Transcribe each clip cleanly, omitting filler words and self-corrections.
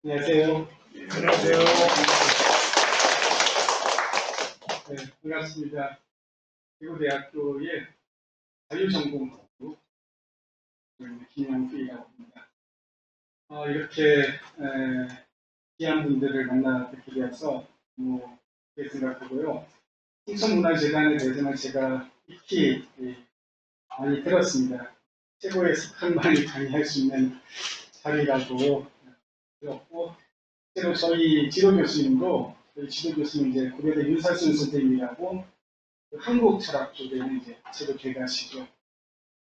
안녕하세요. 안녕하세요. 네, 반갑습니다. 대구대학교의 자유전공부 김영필이라고 합니다. 이렇게 귀한 분들을 만나 뵙게 되어서 너무 기쁘게 생각하고요. 청천문화재단에 대해서는 제가 익히 많이 들었습니다. 최고의 석한만이 강의할 수 있는 자리라고 들었고, 실제로 저희 지도교수님 이제 고려대 윤사순 선생님이라고 한국 철학 쪽에는 이제 책을 개가시죠.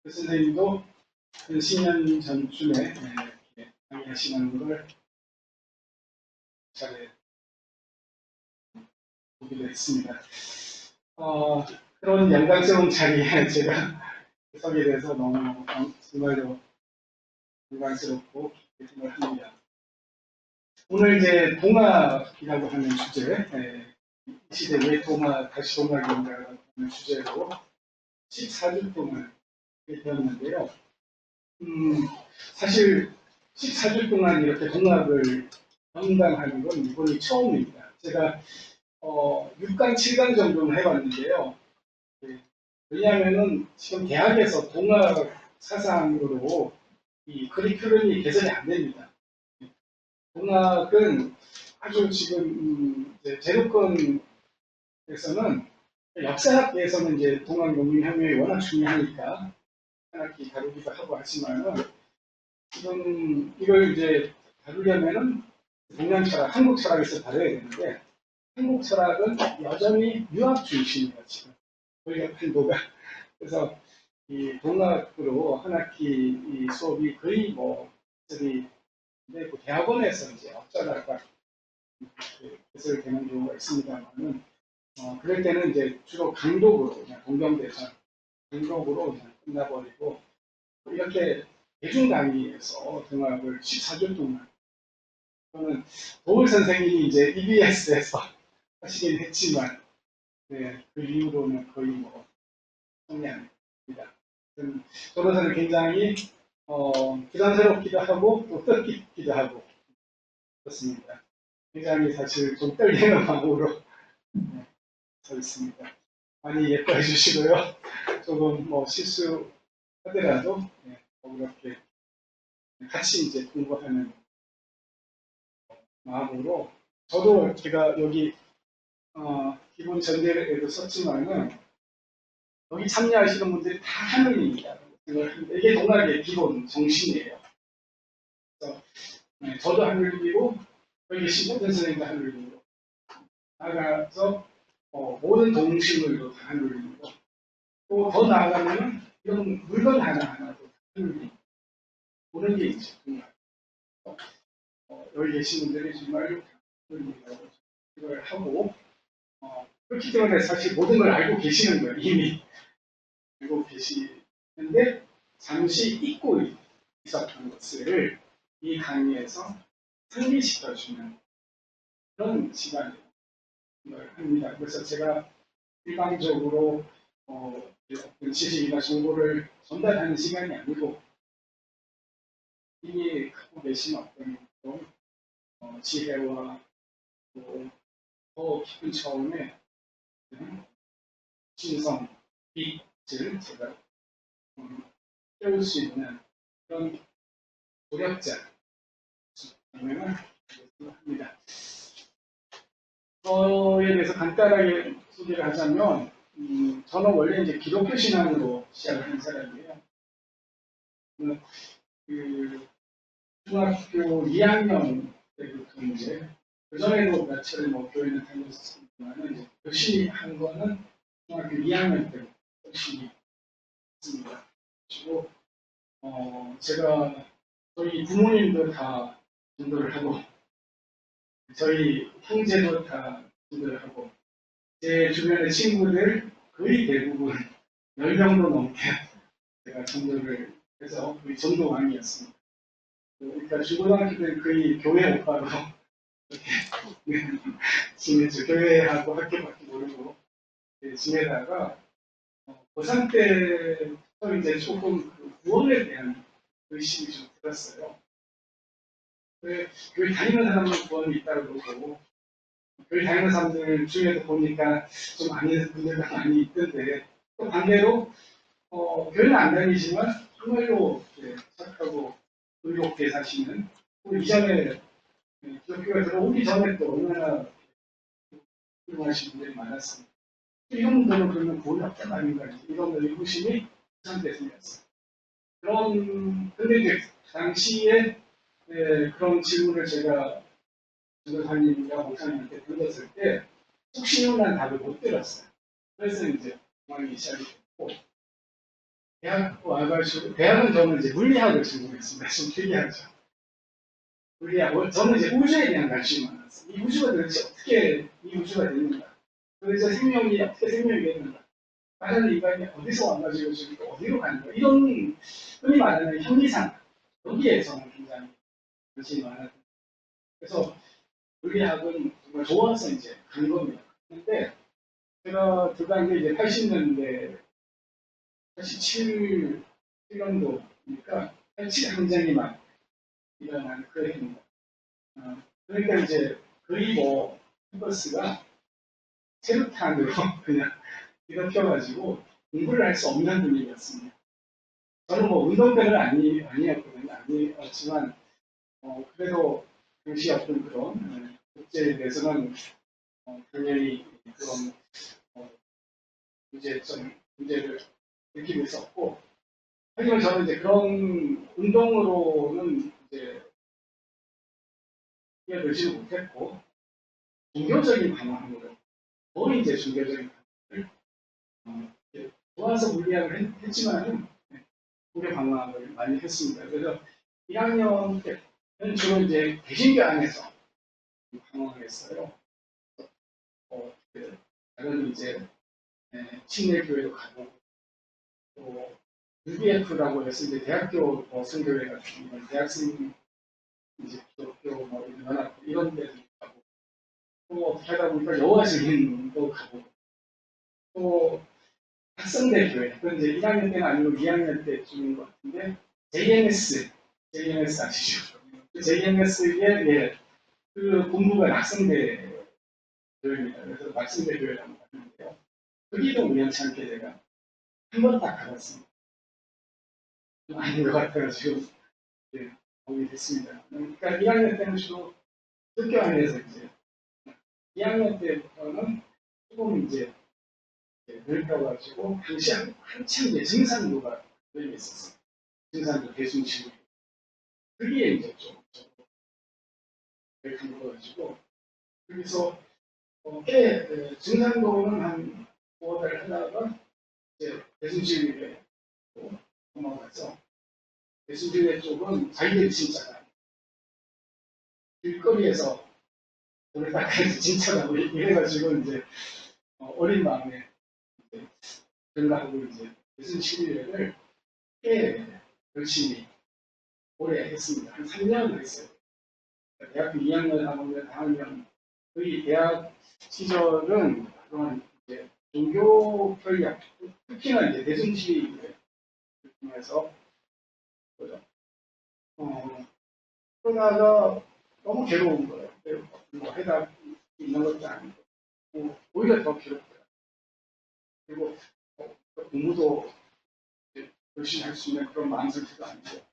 그 선생님도 한 10년 전쯤에 이렇게 강의하시는 걸 잘 보기도 했습니다. 그런 영광스러운 자리에 제가 서게 돼서 너무 정말로 영광스럽고 기쁘게 생각합니다. 오늘 이제 동학이라고 하는 주제, 이 시대 왜 다시 동학인가라는 주제로 14주 동안 배웠는데요. 사실 14주 동안 이렇게 동학을 경강하는 건 이번이 처음입니다. 제가 6강, 7강 정도는 해봤는데요. 왜냐하면은 지금 대학에서 동학 사상으로 이 커리큘럼이 개선이 안 됩니다. 동학은 아주 지금 이제 제도권에서는 역사학계에서는 이제 동학 농민혁명이 워낙 중요하니까 한 학기 다루기도 하고 하지만은 지금 이걸 이제 다루려면은 동양 철학, 한국 철학에서 다뤄야 되는데 한국 철학은 여전히 유학 중심이에요 지금 권력 한도가. 그래서 이 동학으로 한 학기 이 수업이 거의 뭐 저기 근데 그 대학원에서 이제 어쩌다가 개설되는 경우가 있습니다만은 그럴 때는 이제 주로 강독으로 그냥 동경대전 강독으로 그냥 끝나버리고 이렇게 대중 강의에서 동학을 14주 동안 저는 도울 선생님이 이제 EBS에서 하시긴 했지만 그 이후로는 거의 뭐 성량입니다. 저로서는 굉장히 부담스럽기도 하고 또 뜻깊기도 하고 그렇습니다. 굉장히 사실 좀 떨리는 마음으로 서 있습니다. 많이 예뻐해 주시고요. 조금 뭐 실수하더라도 이렇게 같이 이제 공부하는 마음으로 저도 제가 여기 기본 전제에도 썼지만은 여기 참여하시는 분들이 다 하늘입니다. 이게 동학의 기본 정신이에요. 그래서 저도 하늘이고 여기 계신 모든 선생님도 하늘이고 나아가서 모든 동식물도 다 하늘이고 또 더 나아가면 이런 물건 하나하나도 하늘이고 보는 게 있죠. 정말. 여기 계신 분들이 정말 하늘이라고 생각을 하고 그렇기 때문에 사실 모든 걸 알고 계시는 거예요. 이미 알고 계시는데 잠시 잊고 있었던 것을 이 강의에서 상기시켜주는 그런 시간을 합니다. 그래서 제가 일방적으로 어떤 지식이나 정보를 전달하는 시간이 아니고 이미 갖고 계신 어떤 지혜와 더 깊은 차원의 신성, 빛을 제가 깨울 수 있는 그런 노력자라면 합니다. 저에 대해서 간단하게 소개를 하자면, 저는 원래 이제 기독교 신앙으로 시작을 한 사람이에요. 중학교 2학년 때부터 이제, 그전에도 몇 차례 뭐 교회는 다녔습니다만, 이제 열심히 한 거는 중학교 2학년 때부터 열심히 했습니다. 그리고, 제가 저희 부모님도 다 전도를 하고, 저희 형제도 다 전도를 하고, 제 주변의 친구들 거의 대부분 10명도 넘게 제가 전도를 해서 거의 전도왕이었습니다. 그러니까 중고등학교 때 거의 교회 오빠로 이렇게 지냈죠. 교회하고 학교밖에 모르고 지내다가 고3 때부터 이제 조금 그 구원에 대한 의식이 좀 들었어요. 교회 다니는 사람은 구원이 있다고 그러고, 교회 다니는 사람들 중에도 보니까 좀 아닌 분들도 많이 있던데, 또 반대로, 교회는 안 다니지만 정말로 착하고 의롭게 사시는, 또 이전에 기독교가 들어오기 전에 또 얼마나 훌륭하신 분들이 많았습니다. 이런 분들은 그러면 구원이 없단 말인가, 이런 의구심이 상태였습니다. 근데 이제 당시에 그런 질문을 제가 전도사님과 목사님한테 던졌을 때 혹시나 답을 못 들었어요. 그래서 이제 공항이 시작이 됐고, 대학 와가지고, 대학은 저는 이제 물리학을 전공했습니다. 좀 특이하죠. 물리학, 저는 이제 우주에 대한 관심이 많았어요. 이 우주가 도대체 어떻게 이 우주가 되는가? 도대체 생명이 어떻게 생명이 되는가? 다른 인간이 어디서 와가지고 지금 어디로 가는 가 이런 흔히 말하는 현리상, 여기에 저는 굉장히 관심이 많았어요. 그래서 물리학은 정말 좋아서 이제 간 겁니다. 근데 제가 들어간 게 이제 80년대, 87년도니까 87 항쟁이 막 일어난 그 해입니다. 그러니까 이제 거의 뭐 캠퍼스가 체류탄으로 그냥 뒤덮여가지고 공부를 할 수 없는 분위기였습니다. 저는 뭐 운동대는 아니었거든요. 아니었지만 그래도 당시 어떤 그런 국제에 대해서는 당연히 그런 문제를 느끼고 있었고, 하지만 저는 이제 그런 운동으로는 이제 뛰어들지는 못했고, 종교적인 방향으로, 더 이제 종교적인 방향을, 좋아서 물리학을 했지만은, 종교 방황을 많이 했습니다. 그래서 1학년 때는 주로 이제 개신교 안에서 방황을 했어요. 다른 이제 친례교회도 가보고, 또 UBF라고 해서 이제 대학교 선교회 같은 이런 대학생 이제 기독교 뭐 이런 연합 이런 데도 가고, 또 어떻게 하다 보니까 여호와 증인도 가보고, 또 학생대 교회, 그건 이제 1학년 때는 아니고 2학년 때쯤인 것 같은데 JMS 아시죠? 그 JMS의 그 본부가 낙성대 교회입니다. 그래서 낙성대 교회라고 하는데요. 거기도 우연치 않게 제가 한 번 딱 가봤습니다. 좀 아닌 것 같아가지고 거기 됐습니다. 그러니까 1학년 때는 주로 학교 안에서 이제 2학년 때부터는 조금 이제 넓혀가지고 당시 한참 이제 증산부가 열려 있었어요. 증산부 대순치고 그게 이제 좀 넓혀가지고 여기서 꽤 증산부는 한 5달 하다가 이제 대순치에 넘어가서 대순치회 쪽은 자기들이 진짜가 길거리에서 돈을 닦아서 진짜라고 이래가지고 이제 어린 마음에 들어가고 이제 대순치회를 꽤 열심히 오래 했습니다. 한 3년 했어요. 대학교 2학년, 3학년, 4학년. 거의 대학 시절은 그런 이제 종교 교육, 특히나 이제 대중시를 통해서 그러죠. 그러다가 너무 괴로운 거예요. 뭐 해답 있는 것도 아니고, 오히려 더 괴롭고요. 그리고 공부도 열심히 할 수 있는 그런 마음 상태도 아니고,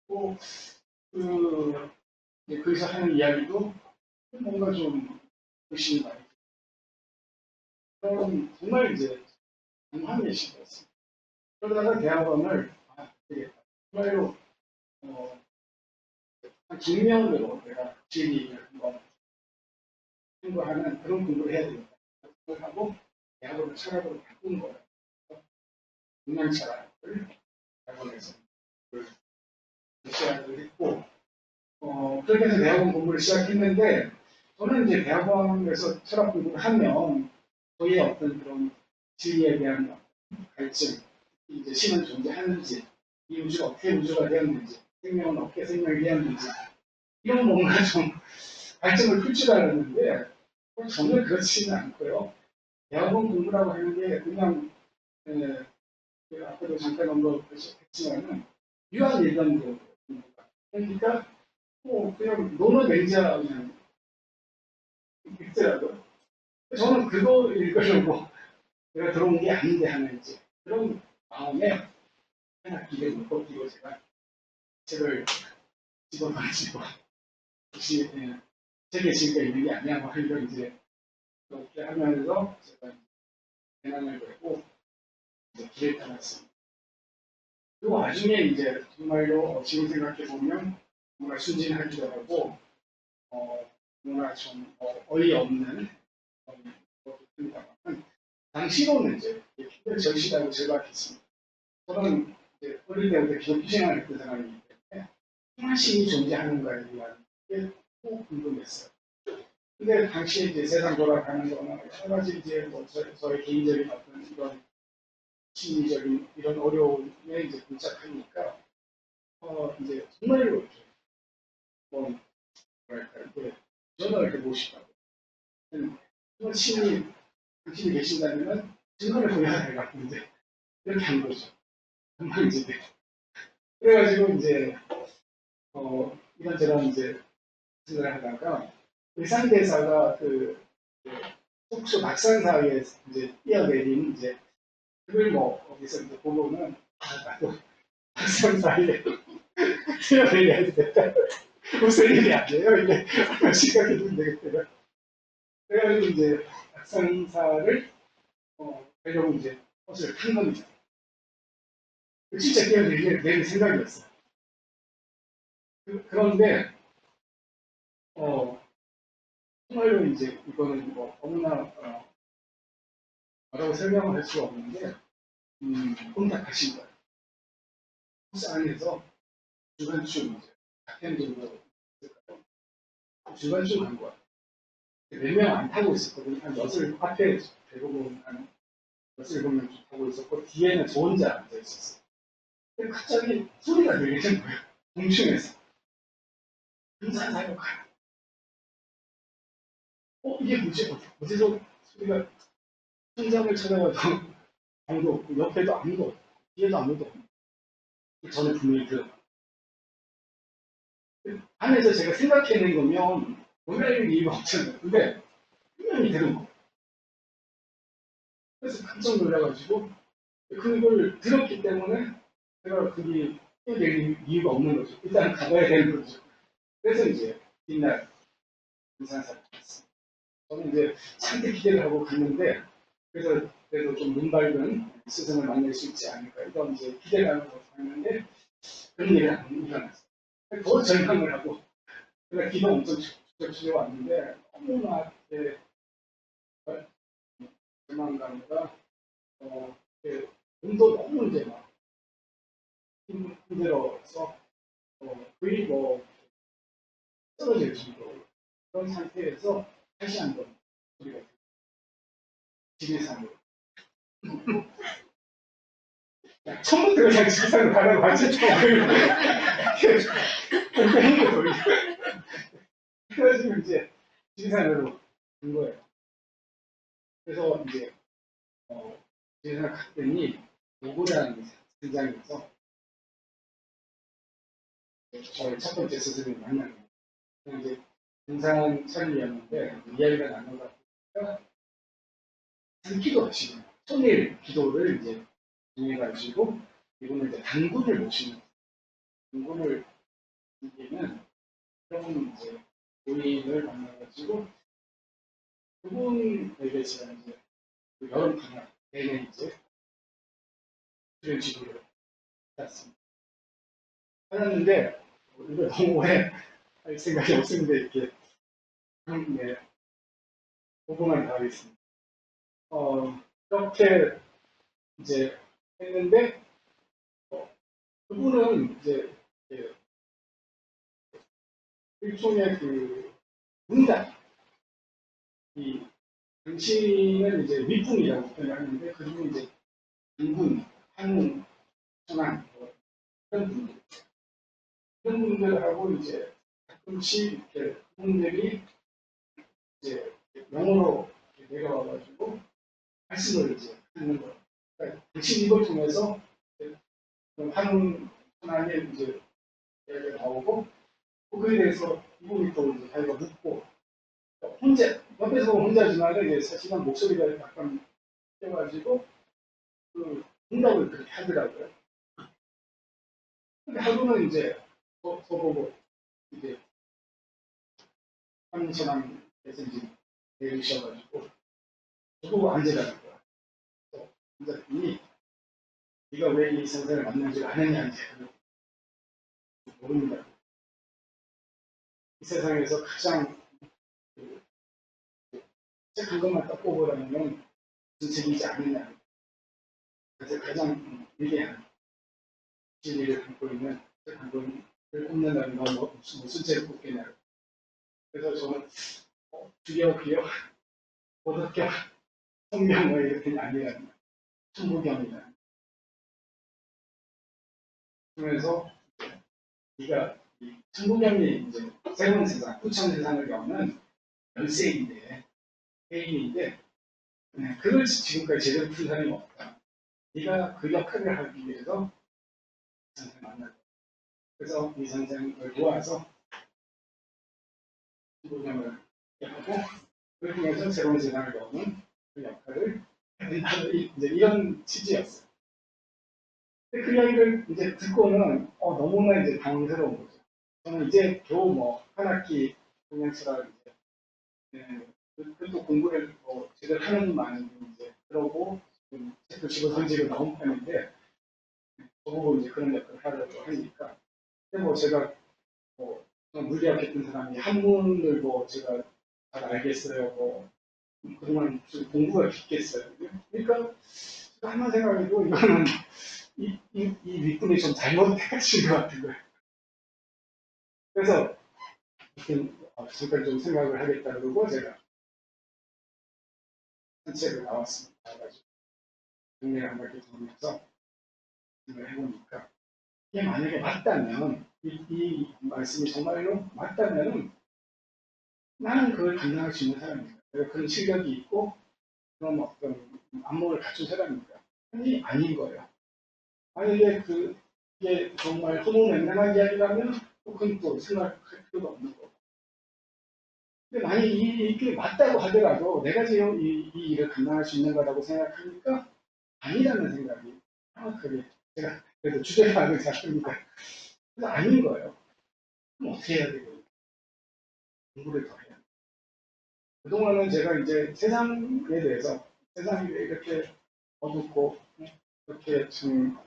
또 거기서 하는 이야기도 뭔가 좀 의심이 많이 그런 정말 이제 장한 예시였습니다. 그러다가 대학원을 되겠다. 정말로 한 중명으로 내가 진리를 한번 공부하는 그런 공부를 해야 되겠다 생각하고 대학원을 철학으로 바꾼 거예요. 동양철학을 대학원에서 시작을 했고 그렇게 해서 대학원 공부를 시작했는데 저는 이제 대학원에서 철학 공부를 하면 저의 어떤 그런 진리에 대한 갈증, 이제 신은 존재하는지, 이 우주가 어떻게 우주가 되었는지, 생명은 어떻게 생명이 되었는지, 이런 뭔가 좀 갈증을 풀 줄 알았는데, 전혀 그렇지는 않고요. 대학원 공부라고 하는 게 그냥, 아까도 잠깐 언급했지만은, 유한 일반도 공부가. 그러니까, 그냥 너무 맹자 그냥 읽더라고요. 저는 그거 읽으려고 내가 들어온 게 아닌데 하는 이제 그런 마음에 하나 기대를 못 버티고 제가 책을 집어가지고 혹시 책에 지금 있는 게 아니야 뭐 이런 이제 그렇게 하면서 제가 대난을 걸고 이제 길을 떠났습니다. 그 와중에 이제 정말로 지금 생각해 보면 뭔가 순진하기도 하고 뭔가 좀 어이없는 것도 듭니다만 당시로는 이제 기독 절실하고 절박했습니다. 저는 이제 어릴 때부터 기독교 생활을 했던 사람이기 때문에 하나님이 존재하는가에 대한 게 꼭 궁금했어요. 근데 당시에 이제 세상 돌아가는 거나 여러 가지 이제 뭐 저의 개인적인 어떤 이런 심리적인 이런 어려움에 이제 봉착하니까 이제 정말로 이렇게 뭐 뭐랄까요, 저는 이렇게 모시다고 정말 당신이 계신다면 증거를 보여야 해갖고 이제 이렇게 한 거죠. 정말 이제 그래가지고 이제 이런저런 이제 생각을 하다가 의상대사가 속초 낙산사에 이제 뛰어내린 이제 그걸 뭐 어디서 이제 보고는 나도 낙산사에 뛰어내려야 되겠다. 무슨 일이 아니에요 이게 생각이 드는데 그때가 그래가지고 이제 낙산사를 가려고 이제 버스를 탄 겁니다. 진짜 뛰어내릴 생각이었어요. 그런데 정말로 이제 이거는 뭐 너무나 뭐라고 설명을 할 수가 없는데 혼탁하신 거예요. 버스 안에서 중간쯤 이제 같은 정도 있을까요? 중간쯤 간 거야. 몇 명 안 타고 있었거든요. 한 엿을 앞에 대부분 한 엿을 보면 타고 있었고 뒤에는 저 혼자 앉아 있었어요. 근데 갑자기 소리가 들리는 거예요. 공중에서. 등산사역가. 이게 뭐지? 어디서 소리가 천장을 찾아가도 아무도 없고 옆에도 아무도 없고 뒤에도 아무도 없고 저는 분명히 들어요. 안에서 제가 생각해낸 거면 놀랄 이유가 없잖아요. 근데 분명히 들은 거. 그래서 깜짝 놀라가지고 그걸 들었기 때문에 제가 그게 뛰어낼 이유가 없는 거죠. 일단 가봐야 되는 거죠. 그래서 이제 뒷날 등산사를 갔어요. 저는 이제 잔뜩 기대를 하고 갔는데 그래서 좀 눈밝은 스승을 만날 수 있지 않을까 이런 이제 기대를 하고 갔는데 그런 일이 안 일어났어요. 더 절망을 하고 그냥 기도 엄청 축적치려 왔는데 너무나 절망감과 몸도 너무 이제 막 힘들어서 거의 뭐 쓰러질 정도 그런 상태에서 다시 한번 우리가 지리산으로 처음부터 그냥 지리산으로 가라고 하지 힘도 돌리고 그래가지고 이제 지리산으로 간 거예요. 그래서 이제 지리산 갔더니 노고라는 산장에서 저희 첫 번째 스승을 만나는 거예요. 이제 등산 차림이었는데 이야기가 나누다 보니까 기도 하시는 천일 기도를 이제 정해가지고 이분은 이제 단군을 모시는 단군을 이기는 그런 이제 고인을 만나가지고 그분에게 제가 이제 그 여름 방학 내내 이제 수련 지도를 받았습니다. 하였는데 이거 너무 오래 할 생각이 없었는데 이렇게 네, 5분만 더 하겠습니다. 이렇게 이제 했는데 그분은 이제 일종의 그 문단 이 당신은 이제 윗분이라고 표현하는데 그리고 이제 인분, 한문, 천안 이런 분들 이런 분들하고 이제 가끔씩 이렇게 그분들이 이제 영어로 내려와가지고 말씀을 이제 하는 거예요. 그러니까 당신 이걸 통해서 한문, 천안에 이제 얘기가 나오고 그에 대해서 이분이 또 이제 자기가 묻고 혼자 옆에서 보면 혼자지만 이제 사실은 목소리가 약간 껴가지고 그 응답을 그렇게 하더라고요. 근데 하루는 이제 저보고 이제 한신앙에서 이제 내리셔가지고 저보고 앉으라는 거야. 앉았더니 네가 왜 이 선생을 만나지 않았냐 이제 모릅니다. 이 세상에서 가장 책한 것만 딱 뽑으라면 무슨 책이지 않느냐. 그래서 가장 위대한 진리를 갖고 있는 책한 권을 뽑는다는 건 무슨 책을 뽑겠냐. 그래서 저는 주여 도덕경 성경 뭐 이렇게 아니라는 거예요. 천부경이다. 그래서 네가 이 천부경이 이제 새로운 세상, 후천 세상을 여는 열쇠인데 개인인데 그걸 지금까지 제대로 푼 사람이 없다. 네가 그 역할을 하기 위해서 선생을 만났다. 그래서 이 선생을 도와서 천부경을 하고 그걸 통해서 새로운 세상을 여는 그 역할을 해야 된다. 이제 이런 취지였어요. 근데 그 이야기를 이제 듣고는 너무나 이제 당황스러운 거죠. 저는 이제 겨우 뭐 한 학기 동양수라를 이제 그것도 공부를 제대로 하는 많은 이제 그러고 책도 집어던지고 나온 편인데 저보고 이제 그런 역할을 하려고 하니까 근데 뭐 제가 물리학 했던 사람이 한문을 뭐 제가 잘 알겠어요. 뭐 그동안 무슨 공부가 깊겠어요. 그러니까 제가 한번 생각해도 이거는 이 윗분이 좀 잘못해가신 것 같은 거예요. 그래서 잠깐 좀 생각을 하겠다 그러고 제가 산책을 나왔습니다. 나와가지고 동네 한 바퀴 돌면서 생각을 해보니까 이게 만약에 맞다면 이 말씀이 정말로 맞다면 나는 그걸 감당할 수 있는 사람입니다. 내가 그런 실력이 있고 그런 어떤 안목을 갖춘 사람입니다. 아니 아닌 거예요. 만약에 그게 정말 허무맹랑한 이야기라면 그건 또 생각할 필요가 없는 거고. 근데 만약 이게 맞다고 하더라도 내가 지금 이 일을 감당할 수 있는 거라고 생각하니까 아니라는 생각이 정확하게 제가 그래도 주제파악을 잡습니다. 그래서 아닌 거예요. 그럼 어떻게 해야 되고 공부를 더 해야 돼요. 그동안은 제가 이제 세상에 대해서 세상이 왜 이렇게 어둡고 이렇게 좀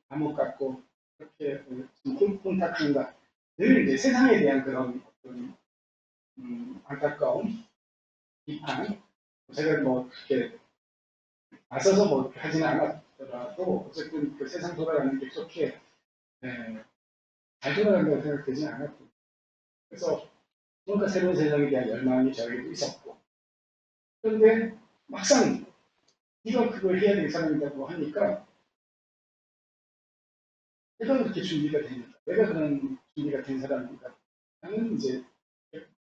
감옥 같고 이렇게 좀 혼탁한가 늘 이제 세상에 대한 그런 어떤 안타까움, 비판 제가 뭐 그렇게 나서서 뭐 하지는 않았더라도 어쨌든 그 세상 돌아가는 게 그렇게 잘 돌아간다고 생각되지는 않았고 그래서 뭔가 새로운 세상에 대한 열망이 저에게도 있었고 그런데 막상 네가 그걸 해야 될 사람이라고 하니까 내가 그렇게 준비가 되니까 내가 그런 준비가 된 사람인가 나는 이제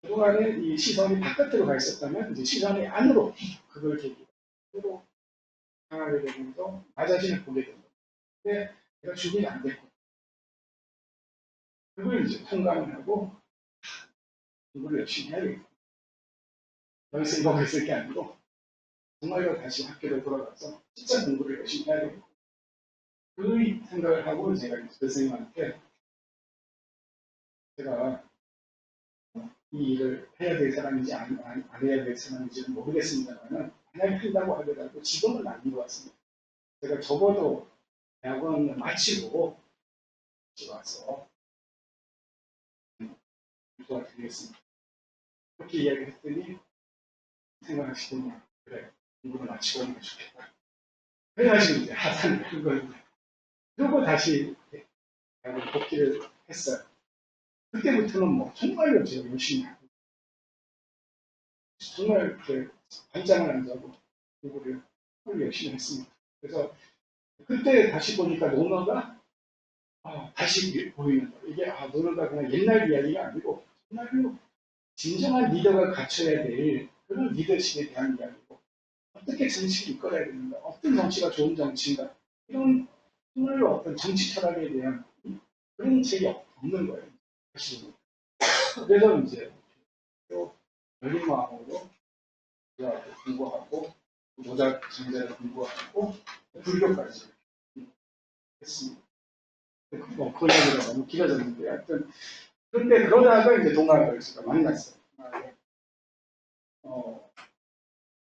그동안에 이 시선이 바깥으로 가 있었다면 이제 시선이 안으로 그걸 계기로 향하게 되면서 나 자신을 보게 된다. 근데 내가 준비가 안 됐고 그걸 이제 통감을 하고 공부를 열심히 해야겠다. 여기서 이러고 있을 게 아니고 정말로 다시 학교로 돌아가서 진짜 공부를 열심히 해야겠다. 그 생각을 하고 제가 선생님한테 제가 이 일을 해야 될 사람인지 안 해야 될 사람인지는 모르겠습니다만 만약에 한다고 하더라도 지금은 아닌 것 같습니다. 제가 적어도 대학원을 마치고 집에 와서 도와드리겠습니다. 그렇게 이야기를 했더니 생각하시더니 그래 공부를 마치고 오는 게 좋겠다. 그래가지고 이제 하산을 한 거예요. 그리고 다시 대학원 복귀를 했어요. 그때부터는 뭐 정말로 제가 열심히 하고 정말 이렇게 반장을 안 자고 공부를 열심히 했습니다. 그래서 그때 다시 보니까 논어가 다시 보이는 거예요. 이게 논어가 그냥 옛날 이야기가 아니고 정말로 진정한 리더가 갖춰야 될 그런 리더십에 대한 이야기고 어떻게 정치를 이끌어야 되는가 어떤 정치가 좋은 정치인가 이런 정말로 어떤 정치 철학에 대한 그런 책이 없는 거예요. 사실은. 그래서 이제 또 열린 마음으로 공부하고 모자 장자를 공부하고 불교까지 했습니다. 그 이야기가 너무 길어졌는데 하여튼 그런데 그러다가 이제 동아를 제가 만났어요.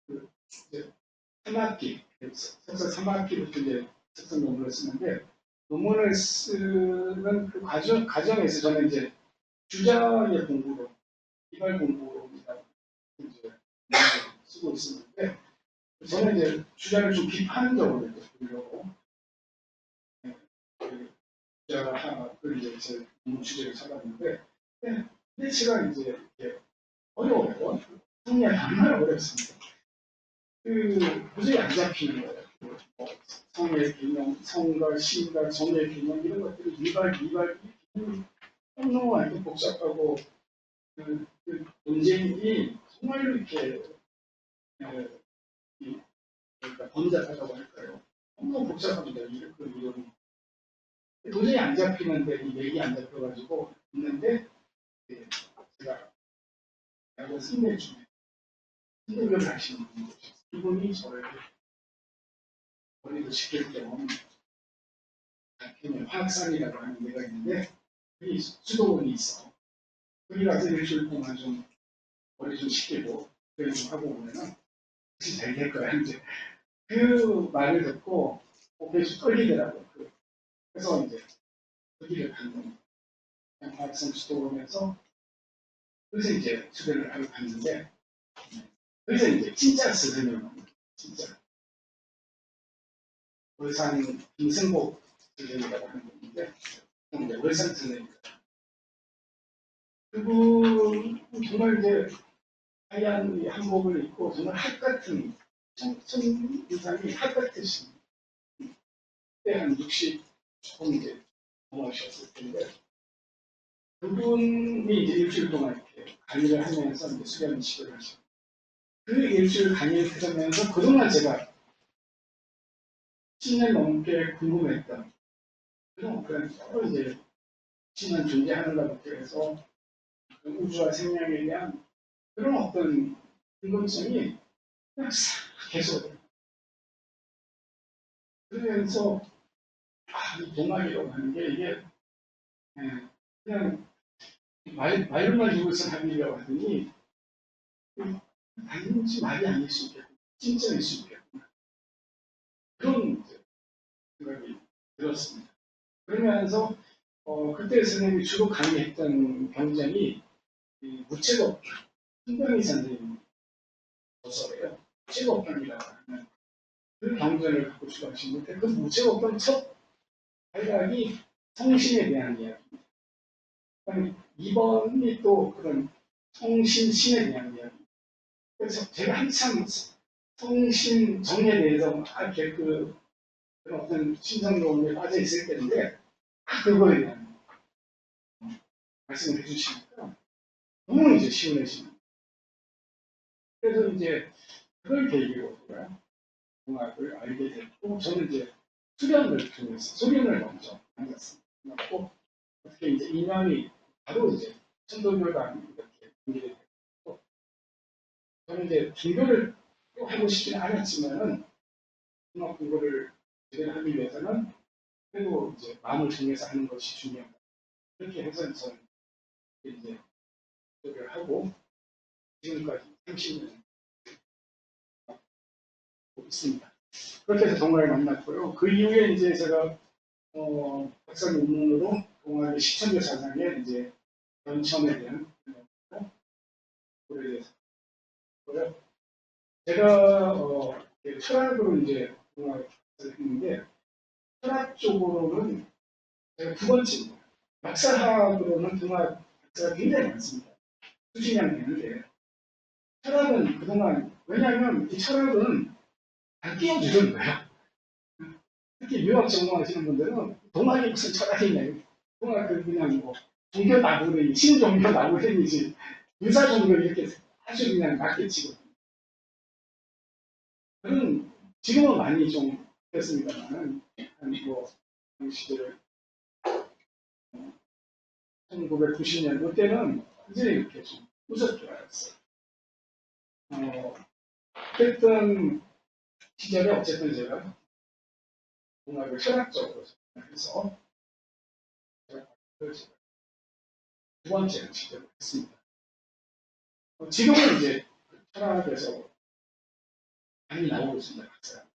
그 이제 3학기 석사 3학기부터 이제 석사 논문을 쓰는데 논문을 쓰는 그 과정에서 저는 이제 주자의 공부로 이발 공부로 이제 쓰고 있었는데 저는 이제 주자를 좀 비판적으로 이제 보려고 주자를 이제 제 주제를 잡았는데 근데 이제 이게 어려워요. 성향이 정말 어렵습니다. 도저히 안 잡히는 거예요. 성의 개념, 성과 시인과 정의 개념 이런 것들이 이발이 너무 완전 복잡하고 논쟁이 정말로 이렇게 그러니까 번잡하다고 할까요? 너무 복잡합니다. 그 이론이. 도저히 안 잡히는데 이 맥이 안 잡혀가지고 있는데 제가 야구 선배 중에 선배를 하시는 분이 계셨어요. 이분이 저를 머리도 시킬 겸 화학산이라고 하는 데가 있는데 여기 수도원이 있어. 거기 가서 일주일 동안 좀 머리 좀 식히고 그걸 좀 하고 오면은 혹시 잘 될 거야 이제 그 말을 듣고 그게 좀 떨리더라고요. 그래서 이제 거기를 간 겁니다. 화학산 수도원에서 그래서 이제 수련을 하러 갔는데 그래서 이제 진짜 스승을 진짜 월산 김승복 선생님이라고 하는 분인데 이제 월산 선생님 그분 정말 이제 하얀 한복을 입고 정말 학 같은 청청 인상이 학 같으신 그때 한 60 조금 이제 넘어오셨을 텐데 그분이 이제 일주일 동안 이렇게 강의를 하면서 이제 수련식을 하시고 그 일주일 강의를 들으면서 그동안 제가 10년 넘게 궁금했던 그런 서로 이제 신은 존재하는가부터 해서 우주와 생명에 대한 그런 어떤 궁금증이 그냥 싹 계속 그러면서 이 동아리라고 하는 게 이게 그냥 말로만 죽어서 하려고 하더니 단지 말이 아닐 수 있겠구나 진짜일 수 있겠구나 그런 생각이 들었습니다. 그러면서 그때 선생님이 주로 강의했던 경전이 무채법 신병희 선생님 저서예요. 무채법경이라고 하는 그 경전을 갖고 출발하시는데 그 무채법경 첫 발각이 성신에 대한 이야기입니다. 2번이 또 그런 성신신에 대한 이야기. 그래서 제가 한참 성신 정에 대해서 이렇게 그런 어떤 신성론에 빠져 있을 때인데 그거에 대한 말씀을 해주시니까 너무 이제 시원해지는. 그래서 이제 그걸 계기로 제가 공학을 알게 됐고 저는 이제 수련을 통해서 소련을 먼저 만났습니다. 그래서 어떻게 이제 인연이 바로 이제 천도교랑 이렇게 연결이 됐고 저는 이제 종교를 또 하고 싶지는 않았지만은 공학 공부를 제대로 하기 위해서는 그래도 이제 마음을 정해서 하는 것이 중요하다. 그렇게 해서 저는 이제 공부를 하고 지금까지 30년 있습니다. 그렇게 해서 동아를 만났고요. 그 이후에 이제 제가 박사 논문으로 동아리 시천교 사상의 이제 연천에 대한 거에 대해서 제가 철학으로 이제 동아를 했는데 철학 쪽으로는 제가 두 번째입니다. 역사학으로는 동아 박사가 굉장히 많습니다. 수십 년 되는데 철학은 그동안 왜냐하면 이 철학은 안 띄워주는 거예요. 특히 유학 전공하시는 분들은 동아리 무슨 철학이냐 동아리 그냥 뭐 종교 나부르니 신종교 나부르니지 유사 종교 이렇게 아주 그냥 낮게 치고 그런 지금은 많이 좀 됐습니다만은 한뭐 시대를 1990년 이때는 완전히 이렇게 좀 무섭게 알았어요. 어쨌든 시절에 어쨌든 제가 공학을 철학적으로 해서 두 번째로 시작을 했습니다. 지금은 이제 철학에서 많이 나오고 있습니다. 박사.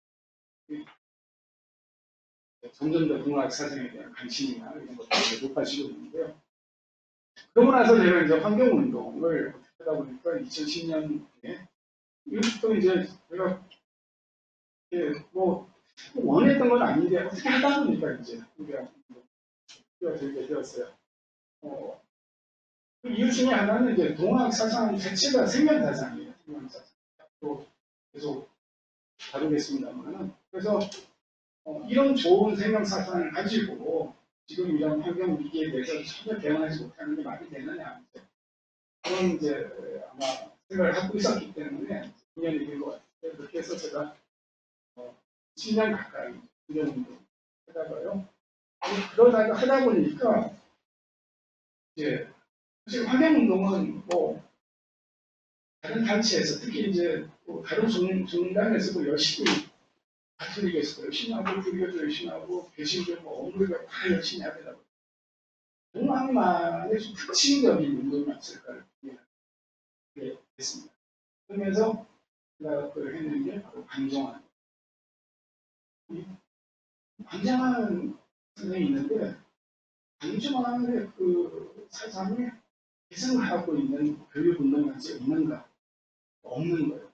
점점 더 공학 사상에 대한 관심이나 이런 것들이 높아지고 있는데요. 그러고 나서 제가 이제 환경운동을 하다 보니까 2010년에 이것도 이제 제가 뭐 원했던 건 아닌데 어떻게 하다 보니까 이제 우리가 뛰어들게 되었어요. 그 이유 중에 하나는 이제 동학 사상 자체가 생명 사상이에요. 생명 사상. 또 계속 다루겠습니다만은 그래서 이런 좋은 생명 사상을 가지고 지금 이런 환경 위기에 대해서 전혀 대응하지 못하는 게 말이 되느냐 그런 이제 아마 생각을 갖고 있었기 때문에 2년이 된 것 같아요. 그렇게 해서 제가 10년 가까이 운동을 하다가요. 그러다가 하다 보니까 이제 사실 환경운동은 뭐 다른 단체에서 특히 이제 뭐 다른 종단에서도 열심히 가톨릭에서도 열심히 하고 불교도 열심히 하고 개신교 뭐 온누리가 다 열심히 하더라 고요. 동학만의 좀 특징적인 운동이 없을까를 했습니다. 그러면서 제가 그걸 했는 게 바로 방정환. 방정환 선생님이 있는데 방정환의 그 사상을 계승하고 있는 교육운동단체 없는가? 없는 거예요.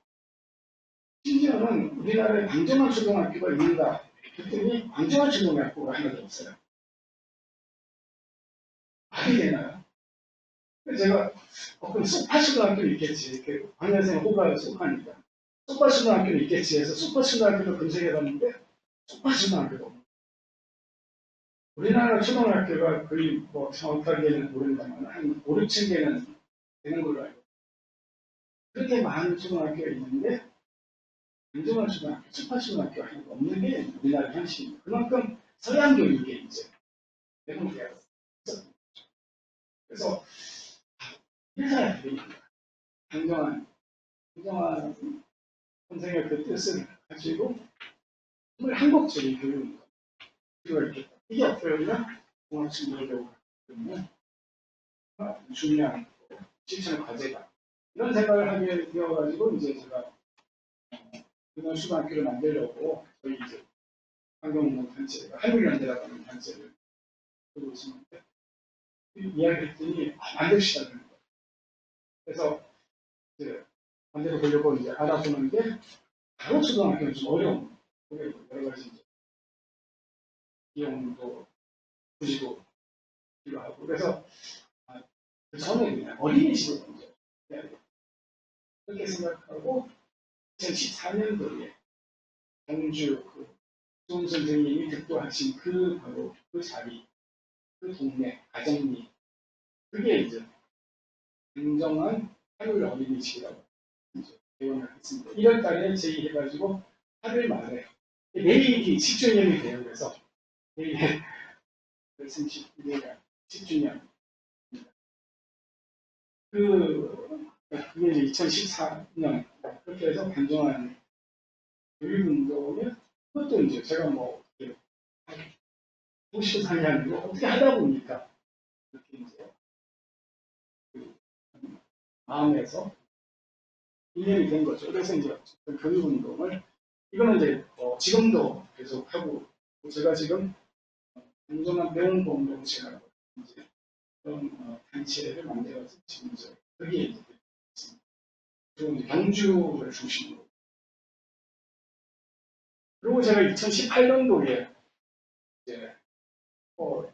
심지어는 우리나라에 방정환 초등학교가 있는가? 그랬더니 방정환 초등학교가 하나도 없어요. 말이 되나요? 제가 그럼 쑥파초등학교는 있겠지. 이렇게 광년생 호가가 쑥하니까. 쑥파초등학교는 있겠지 해서 쑥파초등학교를 검색해봤는데 쑥파초등학교가 없어요. 우리나라 초등학교가 거의 뭐 정확하게는 모른다만 한 5, 6천 개는 되는 걸로 알고 그렇게 많은 초등학교가 있는데 방정환 초등학교, 쑥파초등학교가 하나도 없는 게 우리나라 현실입니다. 그만큼 서양 교육에 이제 내놓게 하고 있어요. 그래서 회사야 됩니다. 방정환 선생의 그 뜻을 가지고 정말 한국적인 교육이 필요가 있겠다. 이게 어떠냐면 공학신문을 배우기 때문에 중요한 실천 과제다. 이런 생각을 하게 되어가지고 이제 제가 이런 수강학교를 만들려고 저희 이제 환경운동 단체가 한국연대라고 하는 단체를 하고 있었는데 이야기했더니 만듭시다는 거예요. 그래서 이제 반대로 보려고 이제 알아보는데 바로 초등학교는 좀 어려운 여러 가지 이제 비용도 부지고 필요하고 그래서 그 전에 그냥 어린이집을 먼저 해야 돼요. 그렇게 생각하고 2014년도에 경주 그 손 선생님이 득도하신 그 바로 그 자리, 그 동네, 가정리 그게 이제 공정한 하늘 어린이집이라고 이제 개원을 했습니다. 1월 달에 제의해가지고 8월 말에 내일이 10주년이 돼요. 그래서 내일 30년 10주년 그게 이제 2014년 그렇게 해서 반정한 교육운동에 그것도 이제 제가 뭐 보시고 산게 아니고 어떻게 하다 보니까 이렇게 이제 그 마음에서 인연이 된 거죠. 그래서 이제 교육운동을 이거는 이제 지금도 계속 하고 제가 지금 공정한 배움 공동체라고 이제 그런 단체를 만들어서 지금 이제 그게 이제 그리고 이제 경주를 중심으로 그리고 제가 2018년도에 이제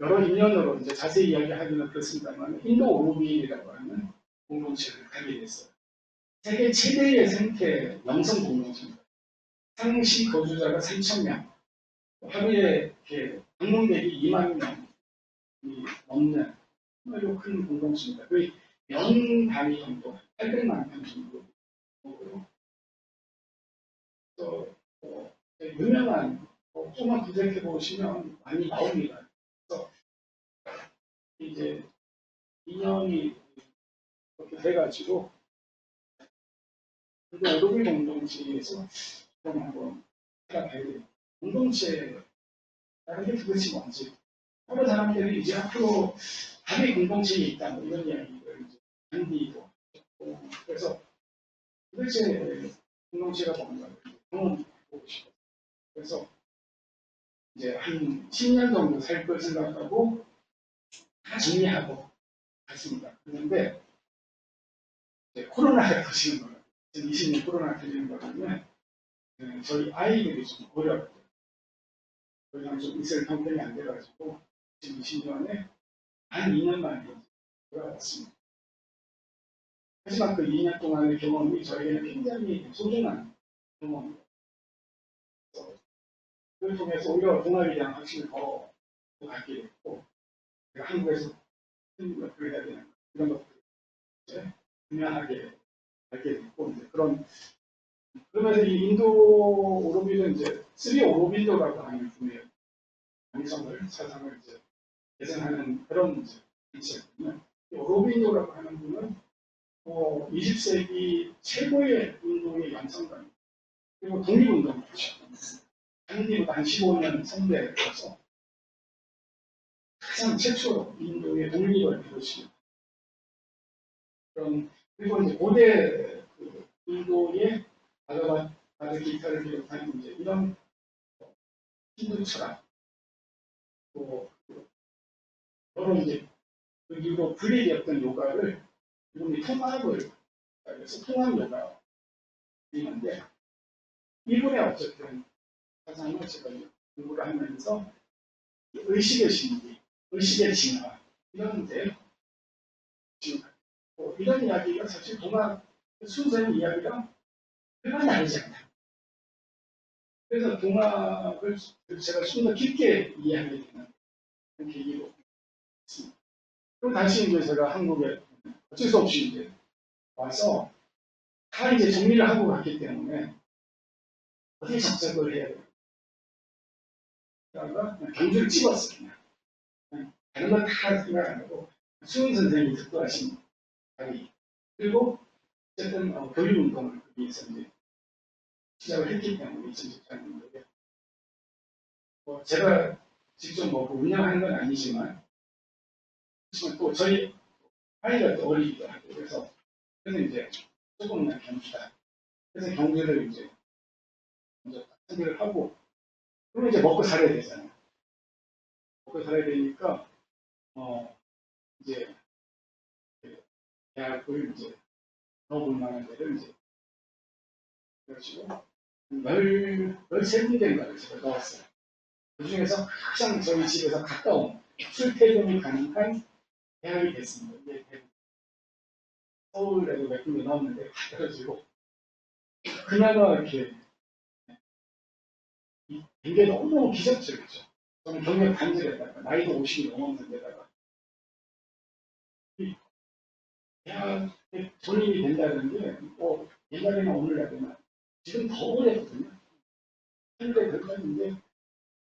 여러 인연으로 이제 자세히 이야기하기는 그렇습니다만 인도 오르빌이라고 하는 공동체를 하게 됐어요. 세계 최대의 생태 영성 공동체입니다. 상시 거주자가 3,000명, 하루에 이렇게 방문객이 2만 명이 넘는 아주 큰 공동체입니다. 거의 연 단위 정도, 800만 명 정도 보고요. 또 유명한 조금만 검색해 보시면 많이 나옵니다. 그래서 이제 인연이 그렇게 돼가지고 그리고 오로비 공동체에서 좀 한번 생각해야 돼요. 공동체라는 게 도대체 뭔지. 여러 사람들이 이제 앞으로 답이 공동체에 있다 뭐 이런 이야기를 이제 안디고 그래서 도대체 공동체가 뭔가 경험해보고 싶어요. 그래서 이제 한 10년 정도 살 걸 생각하고 다 정리하고 갔습니다. 그런데 이제 코로나가 터지는 거예요. 2020년 코로나가 터지는 거라면 저희 아이들이 좀 어려웠어요. 그냥 좀 있을 형편이 안 돼가지고 지금 20년에 한 2년 만에 돌아왔습니다. 하지만 그 2년 동안의 경험이 저에게는 굉장히 소중한 경험이에요. 그걸 통해서 오히려 동아리에 대한 확신을 더 갖게 됐고, 한국에서 어떻게 해야 되나 이런 것들을 분명하게 알게 됐고, 이제 그러면서 이 인도 오로빌은 이제 스리 오로빌도라고 하는 분의 양성을 사상을 이제 개선하는 그런 단체거든요. 오로빌도라고 하는 분은 20세기 최고의 인도의 양성가입니다. 그리고 독립운동을 하셨습니다. 당기보다 한 15년 선배라서 가장 최초로 인도의 독립을 이루신 그런 그리고 이제 고대 인도의 바가바드 기타를 비롯한 이제 이런 힌두 철학 또 여러 이제 그 이후로 분리되었던 요가를 이분이 통합을 그래서 통합 요가 있는데 이분의 어쨌든 사상을 제가 공부를 하면서 의식의 신비, 의식의 진화 이런 이제 이런 이야기가 사실 동학 순서의 이야기랑 별반 다르지 않다. 그래서 동학을 제가 좀 더 깊게 이해하게 되는 그런 계기로 있습니다. 그리고 다시 이제 제가 한국에 어쩔 수 없이 이제 와서 다 이제 정리를 하고 갔기 때문에 어떻게 작작을 해야 돼요. 그러다가 경주를 찍었어요. 그냥 다른 건 다 생각 안 하고 수은 선생님이 특도하신 강의 그리고 어쨌든 교육운동을 위해서 이제 시작을 했기 때문에 2014년도에 제가 직접 뭐 운영하는 건 아니지만 또 저희 아이가 또 어리기도 하고 그래서 이제 조금만 경주다. 그래서 경주를 이제 먼저 준비를 하고 그러면 이제 먹고 살아야 되잖아요. 먹고 살아야 되니까 이제 대학을 이제 넣어볼 만한 데를 이제 그러시고 13군데인가를 제가 넣었어요. 그 중에서 가장 저희 집에서 가까운 출퇴근이 가능한 대학이 됐습니다. 이게 서울에도 몇 군데 넣었는데 그래가지고 그나마 이렇게 된 게 너무너무 기적적이죠. 저는 경력 단절에다가 나이도 50이 넘었는데다가 대학에 전입이 된다는 게 옛날에는 오늘날에는 지금 더 오래거든요. 한국에 들어갔는데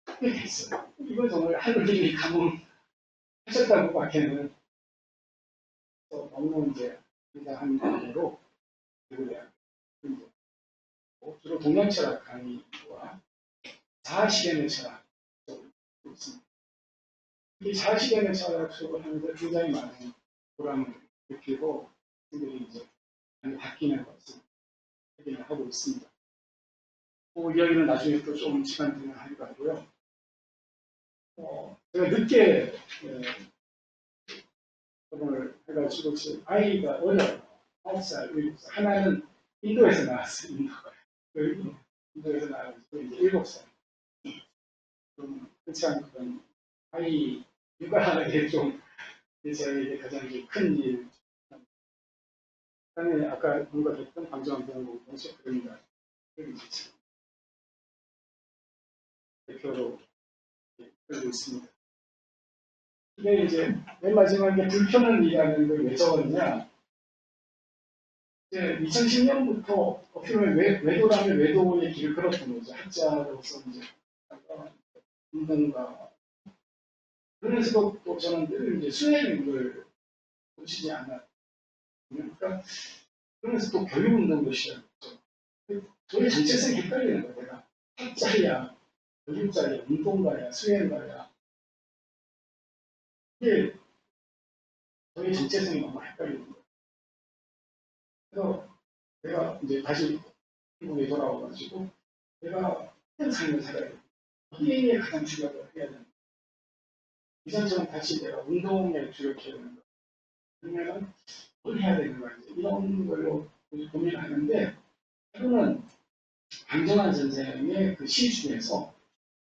그게 됐어요. 이건 정말 하느님이 감흥하셨다고 밖에는 너무 이제 굉장한 마음으로 그냥 주로 동양철학 강의와 자아실현의 철학 쪽을 있습니다. 이 자아실현의 철학 쪽을 하면서 굉장히 많은 보람을 느끼고 그들이 이제 많이 바뀌는 것을 확인을 하고 있습니다. 그 이야기는 나중에 또 좀 시간 되면 하기로 하고요. 제가 늦게 결혼을 해가지고 지금 아이가 어려요. 9살, 7살. 하나는 인도에서 나왔어요. 인도에서 나와서 이제 7살. 좀 한참 그런 아이 육아에 좀 저에게 가장 큰 일. 그다음에 아까 언급했던 방정환경 공식 그림과 대표로 끌고 있습니다. 근데 이제 맨 마지막에 불편한 일이라는 걸 왜 적었냐? 이제 2010년부터 어떻게 보면 외도라면 외도의 길을 걸었던 거죠. 학자로서 이제 운동가 그러면서도 또 저는 늘 이제 수행을 고치지 않아. 그러니까 그러면서 또 교육운동도 시작했죠. 저희 정체성이 헷갈리는 거예요. 내가 학자야, 교육자야, 운동가야, 수행가야. 이게 저희 정체성이 너무 헷갈리는 거예요. 그래서 내가 이제 다시 한국에 돌아와가지고 내가 어떤 삶을 살아야 돼. 어디에 가장 주력을 해야 되는 이전처럼 다시 내가 운동에 주력해야 되는 거. 그러면 뭘 해야 되는 거야. 이런 걸로 고민을 하는데 하루는 강정환 선생의 그 시 중에서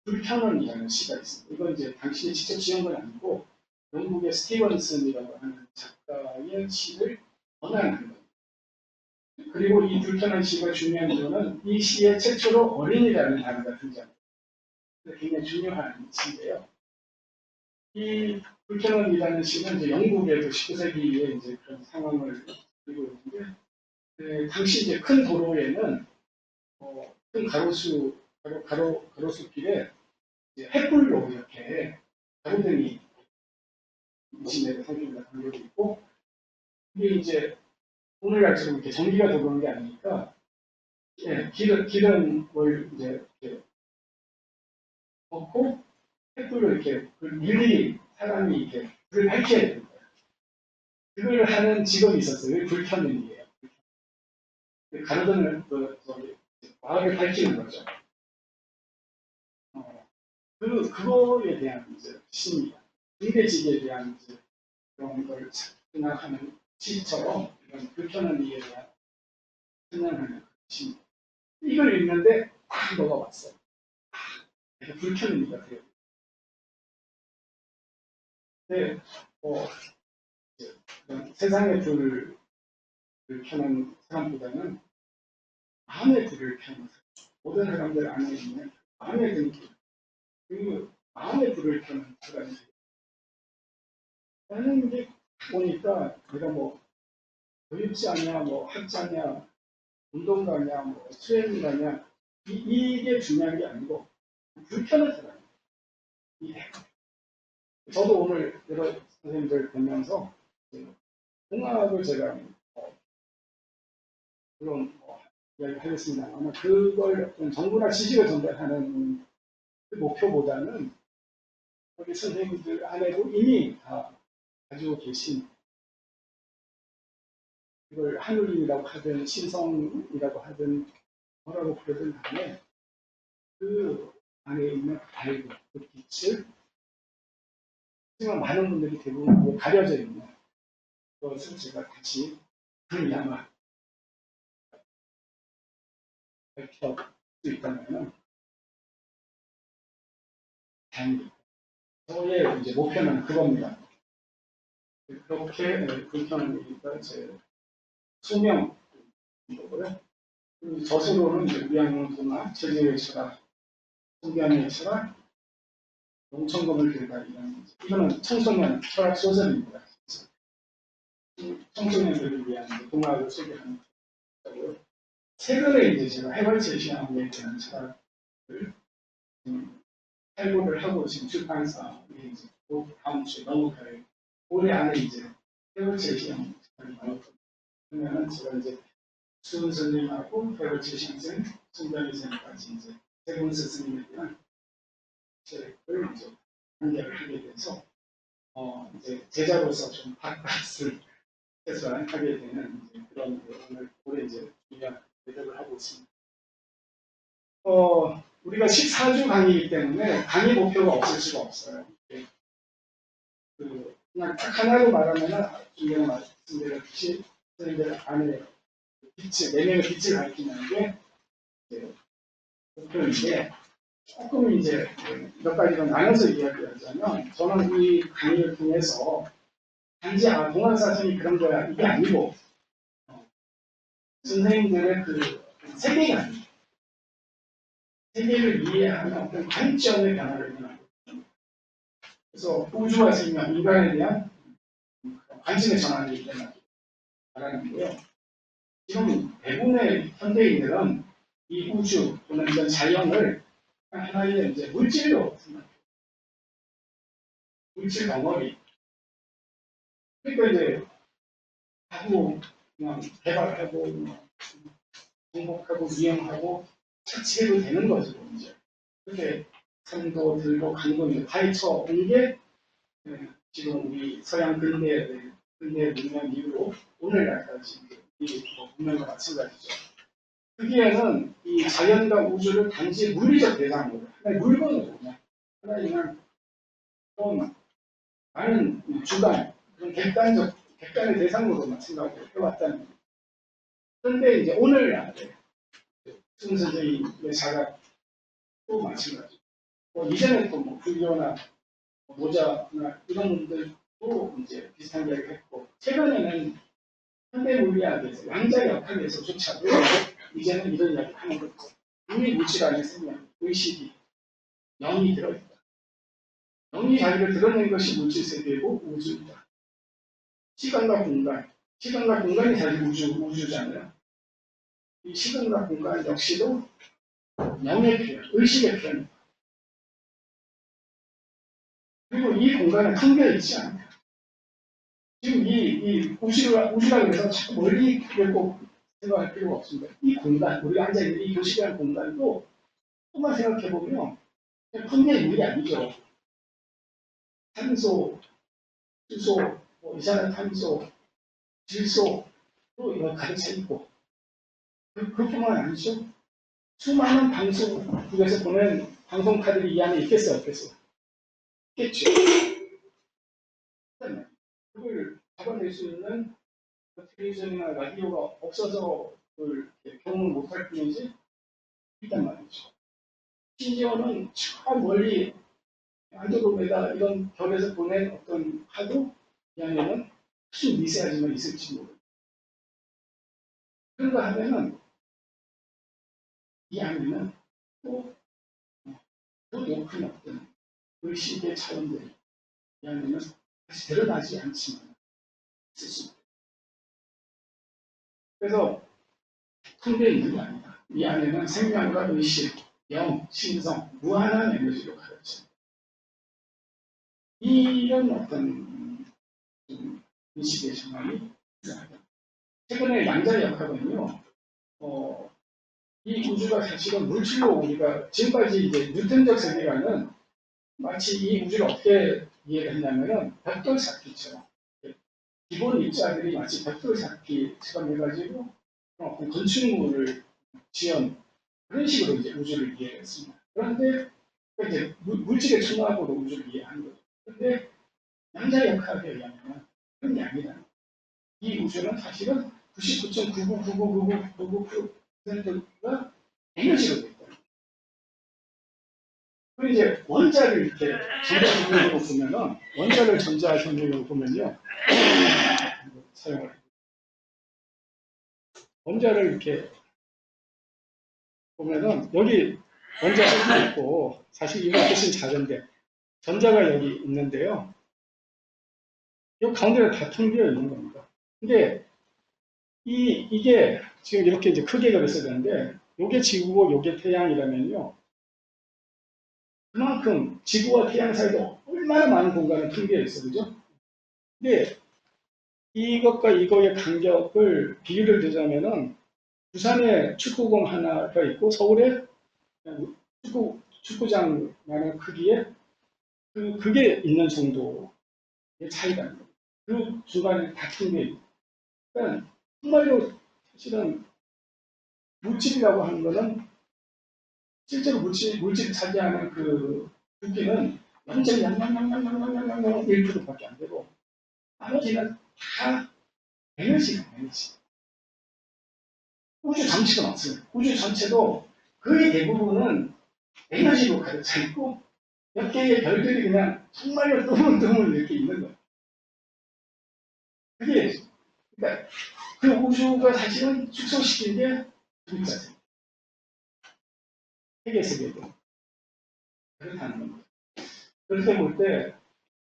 불편언이라는 시가 있습니다. 이건 이제 당신이 직접 지은 건 아니고 영국의 스티븐슨이라고 하는 작가의 시를 번안한 겁니다. 그리고 이 불편한 시가 중요한 이유는 이 시에 최초로 어린이라는 단어가 등장합니다. 굉장히 중요한 시인데요. 이 불편언이라는 시는 이제 영국에도 19세기에 이제 그런 상황을 그리고 있는데 당시 이제 큰 도로에는 큰 가로수길에 횃불로 이렇게 가로등이 20m, 30m 달려고 있고 이게 이제 오늘날처럼 이렇게 전기가 들어오는 게 아니니까 길은 뭘 이제 이렇게 걷고 횃불로 이렇게 일일이 사람이 이렇게 불을 밝혀야 되는 거예요. 그걸 하는 직업이 있었어요. 불편인이에요. 가로등을 마을을 밝히는 거죠. 그거에 대한 이제 시입니다. 중대지기에 대한 이제 그런 걸 생각하는 시처럼 이런 불편한 이에 대한 생각하는 시. 이걸 읽는데 딱 녹아왔어요. 불편한 이가 돼요. 근데 세상의 불을 켜는 사람보다는 마음의 불을 켜는 사람. 모든 사람들 안에 있는 마음의 불, 그 마음의 불을 켜는 사람이 돼요. 나는 이게 보니까 내가 뭐 교육자냐, 뭐 학자냐, 운동가냐, 뭐 수행가냐 이게 중요한 게 아니고 불편한 사람이에요. 저도 오늘 여러 선생님들 보면서 공학을 제가 물론 이야기 하겠습니다. 아마 그걸 정보나 지식을 전달하는 그 목표보다는 우리 선생님들 안에도 이미 다 가지고 계신 이걸 하늘이라고 하든 신성이라고 하든 뭐라고 부르든 간에 그 안에 있는 밝은 그 빛을 하지만 많은 분들이 대부분 가려져 있는 것을 제가 같이 아마 밝힐 수 있다면 다행입니다. 저의 이제 목표는 그겁니다. 그렇게 불편하니까 제 수명이고요. 저서로는 이제 우양동화, 제주의 철학, 성경의 철학, 농촌금을 들다 이거는 청소년 철학 소설입니다. 청소년들을 위한 동화를 소개하는 거고요. 최근에 이제 제가 해발체 시험에 대한 철학을 탈고를 하고 지금 출판사에 이제 다음 주에 넘어가요. 올해 안에 이제 해발체 시험 나왔거든요. 그러면은 제가 이제 수은 선생님하고 해발체 시험생, 송장희 선생님까지 이제 세분 스승님에 대한 책을 이제 공개를 하게 돼서 이제 제자로서 좀 바깥을 최소한 하게 되는 이제 그런 오늘 올해 이제 중요한 대접을 하고 있습니다. 우리가 14주 강의이기 때문에 강의 목표가 없을 수가 없어요. 그냥 딱 하나로 말하면 중요한 말씀드렸듯이 선생님들 안에 빛을, 내면의 빛을 밝히는 게 목표인데 조금 이제 몇 가지로 나눠서 이야기하자면 저는 이 강의를 통해서 단지 동안사선이 그런 거야 이게 아니고 선생님들의 그 세계가 아니에요. 세계를 이해하는 어떤 관점의 변화를 일어나고 그래서 우주와 생명, 인간에 대한 관심의 전환이 일어나기 바라는데요. 지금 대부분의 현대인들은 이 우주 또는 이런 자연을 하나의 이제 물질로 생각해요. 물질 덩어리. 그러니까 이제 하고 그냥 개발하고 정복하고 이용하고 차치해도 되는 거죠 이제. 그렇게 산도 들고 강도 파헤쳐 온 게 지금 우리 서양 근대 문명 이후로 오늘날까지 이 문명과 마찬가지죠. 크기에는 이 자연과 우주를 단지 물리적 대상으로 하나의 물건으로 그냥 하나의 그냥 그런 많은 주관 그런 객관의 대상으로만 생각을 해왔다는 거예요. 그런데 이제 오늘날에 승 선생님의 자각도 마찬가지. 이전에 또 뭐 불교나 모자나 이런 분들도 이제 비슷한 이야기를 했고 최근에는 현대 물리학에서 양자 역학에서조차도 이제는 이런 이야기를 하는 거죠. 우리 물질 안에 생명, 의식이, 영이 들어있다. 영이 자기를 드러낸 것이 물질 세계이고 우주이다. 시간과 공간이 사실 우주잖아요. 이 시간과 공간 역시도 영의 표현, 의식의 표현. 그리고 이 공간은 텅 비어 있지 않아요. 지금 이 우주라고 해서 자꾸 멀리 꼭 생각할 필요가 없습니다. 이 공간, 우리가 앉아있는 이 도시라는 공간도 조금만 생각해보면 텅 비어 있는 게 아니죠. 탄소, 수소, 이산화탄소, 질소로 이거 가득 차 있고 그뿐만 아니죠. 수많은 방송국에서 보낸 방송카드들이 이 안에 있겠어요, 없겠어요? 있겠죠. 그걸 잡아낼 수 있는 텔레비전이나 라디오가 없어서 그걸 경험을 못할 뿐이지 있단 말이죠. 심지어는 저 멀리 안드로메다 이런 별에서 보낸 어떤 파도 이 안에는 아주 미세하지만 있을지 모르겠어요. 그런가 하면은 이 안에는 또 더 높은 어떤 의식의 차원들이 이 안에는 다시 드러나지 않지만 있을 수 있다. 그래서 텅비어 있는 게 아니다. 이 안에는 생명과 의식, 영, 신성, 무한한 에너지로 가득 이런 어떤 인식의 전환이 필요하다. 최근에 양자 역학은요, 이 우주가 사실은 물질로 우리가 지금까지 이제 뉴턴적 세계관은 마치 이 우주를 어떻게 이해를 했냐면은 벽돌 쌓기처럼 기본 입자들이 마치 벽돌 쌓기처럼 해가지고 어떤 건축물을 지은 그런 식으로 이제 우주를 이해했습니다. 그런데 이제 물질의 충합으로 우주를 이해하는 거죠. 그런데 양자 역학에 의하면 그런 게 아니다. 이 우주는 사실은 99.999999%가 에너지로 되어 있다. 그리고 이제 원자를 이렇게 전자 성격으로 보면은 원자를 전자 성격으로 보면요. 사용을 원자를 이렇게 보면은 여기 원자가 있고 사실 이거 훨씬 작은데 전자가 여기 있는데요. 이 가운데가 다 텅 비어 있는 겁니다. 근데 이게 지금 이렇게 이제 크게 그렸어야 되는데 요게 지구고 요게 태양이라면요. 그만큼 지구와 태양 사이도 얼마나 많은 공간이 텅 비어 있어, 그죠? 근데 이것과 이거의 간격을 비유를 두자면은 부산에 축구공 하나가 있고 서울에 축구장만한 크기에 그게 있는 정도의 차이가 있는 거예요. 그 중간에 다 텅 비어 있는. 그러니까 정말로 사실은 물질이라고 하는 거는 실제로 물질이 차지하는 그 부피는 0.0000001%밖에 안 되고 나머지는 다 에너지가 에너지. 우주 전체가 없습니다. 우주 전체도 거의 대부분은 에너지로 가득 차 있고 몇 개의 별들이 그냥 정말로 뜨문뜨문 이렇게 있는 거예요. 그게 그러니까 그 우주가 사실은 축소시킨 게 V자세계. 세계세계도 그렇다는 겁니다. 그렇게 볼 때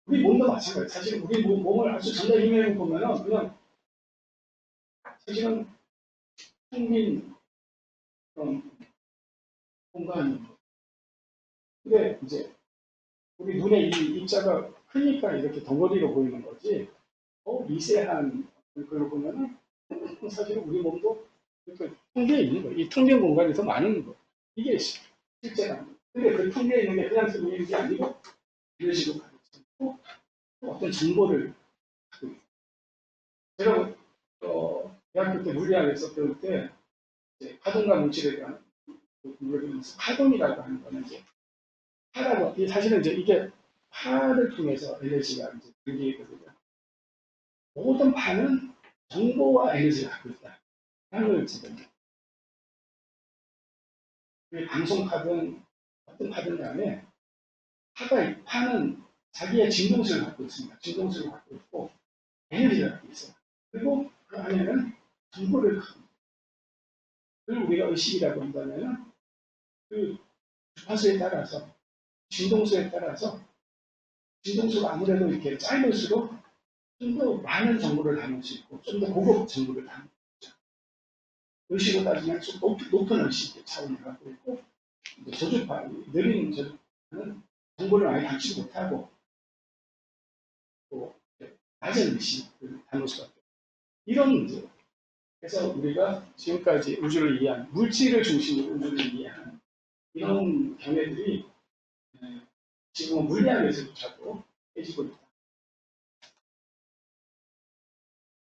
우리 몸도 마찬가지예요. 사실 우리 몸을 아주 전자 힘으로 보면은 그냥 사실은 텅빈 그런 공간입니다. 근데 이제 우리 눈에 이 입자가 크니까 이렇게 덩어리로 보이는 거지, 미세한 그걸 보면은 사실 우리 몸도 이렇게 텅비어 있는 거예요. 이 텅빈 공간이 더 많은 거. 이게 실제라는 거예요. 근데 그 텅비어 있는 게 그냥 텅비어 있는 게 아니고 이런 식으로 가르치고 또 어떤 정보를 갖고 있어요. 제가 대학교 때 물리학에서 배울 때 이제 파동과 물질에 대한 공부를 배우면서 파동이라고 하는 거는 이제 파라고 사실은 이제 이게 파를 통해서 에너지가 이제 들리거든요. 모든 파는 정보와 에너지를 갖고 있다. 하는 걸 지금 방송파든 어떤 파든 간에 파는 자기의 진동수를 갖고 있습니다. 진동수를 갖고 있고 에너지를 갖고 있어요. 그리고 그 안에는 정보를 갖고 있어요. 그걸 우리가 의식이라고 한다면 그 주파수에 따라서 진동수에 따라서 진동수가 아무래도 이렇게 짧을수록 좀 더 많은 정보를 담을 수 있고 좀 더 고급 정보를 담을 수 있죠. 의식으로 따지면 좀 높은 의식의 차원을 갖고 있고 저주파, 느린 저주파는 정보를 많이 담지 못하고 또 낮은 의식을 담을 수밖에 없어요. 이런 문제. 그래서 우리가 지금까지 우주를 이해한 물질을 중심으로 우주를 이해하는 이런 견해들이 지금은 물리학에서조차도 깨지고 있다.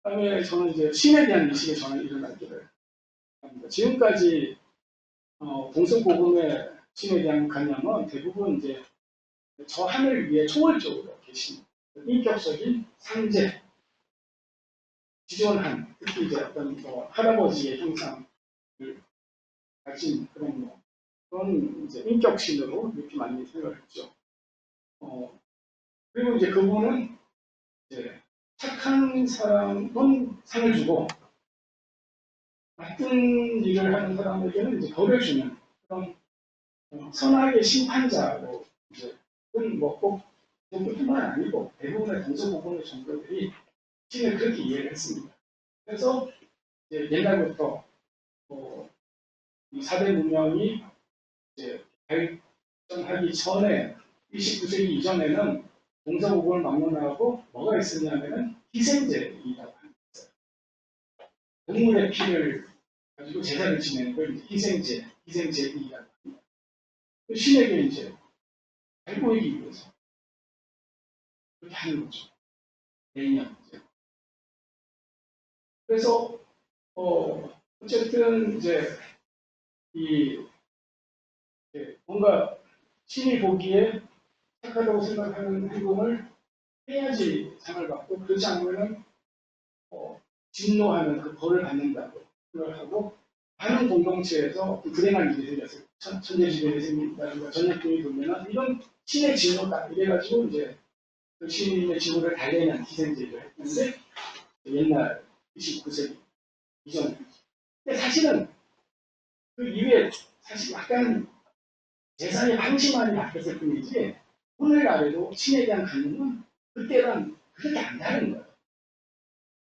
그다음에 저는 이제 신에 대한 인식에 저는 일어나기를 합니다. 지금까지 동서고금의 신에 대한 관념은 대부분 이제 저 하늘 위에 초월적으로 계신 인격적인 상제, 지존한, 특히 이제 어떤 할아버지의 형상을 가진 그런 이제 인격신으로 이렇게 많이 생각을 했죠. 그리고 이제 그분은 이제 착한 사람은 상을 주고 나쁜 일을 하는 사람에게는 이제 벌을 주는 그런 선악의 심판자로 이제 뭐꼭 종교뿐만 아니고 대부분의 동서고금의 종교들이 신을 그렇게 이해를 했습니다. 그래서 이제 옛날부터 이 사대 문명이 이제 발전하기 전에 29세기 이전에는 동서고금을 막론하고 뭐가 있었냐면은 희생제이라고 하는 게 있어요. 동물의 피를 가지고 제사를 지내는 걸 희생제이라고 합니다. 그 신에게 이제 잘 보이기 위해서 그렇게 하는 거죠. 매년. 그래서 어쨌든 이제 이 뭔가 신이 보기에 착하다고 생각하는 행동을 해야지 상을 받고 그렇지 않으면 진노하는 그 벌을 받는다고 생각하고 많은 공동체에서 불행한 일이 생겼어요. 천재지변이 생긴다든가 전염병이 돌면은 이건 신의 진노다 이래가지고 이제 그 신의 진노를 달래는 희생제를 했는데 옛날 29세기 이전. 근데 사실은 그 이후에 사실 약간 재산의 방식만이 바뀌었을 뿐이지 오늘날에도 신에 대한 관념은 그때랑 그렇게 안 다른 거예요.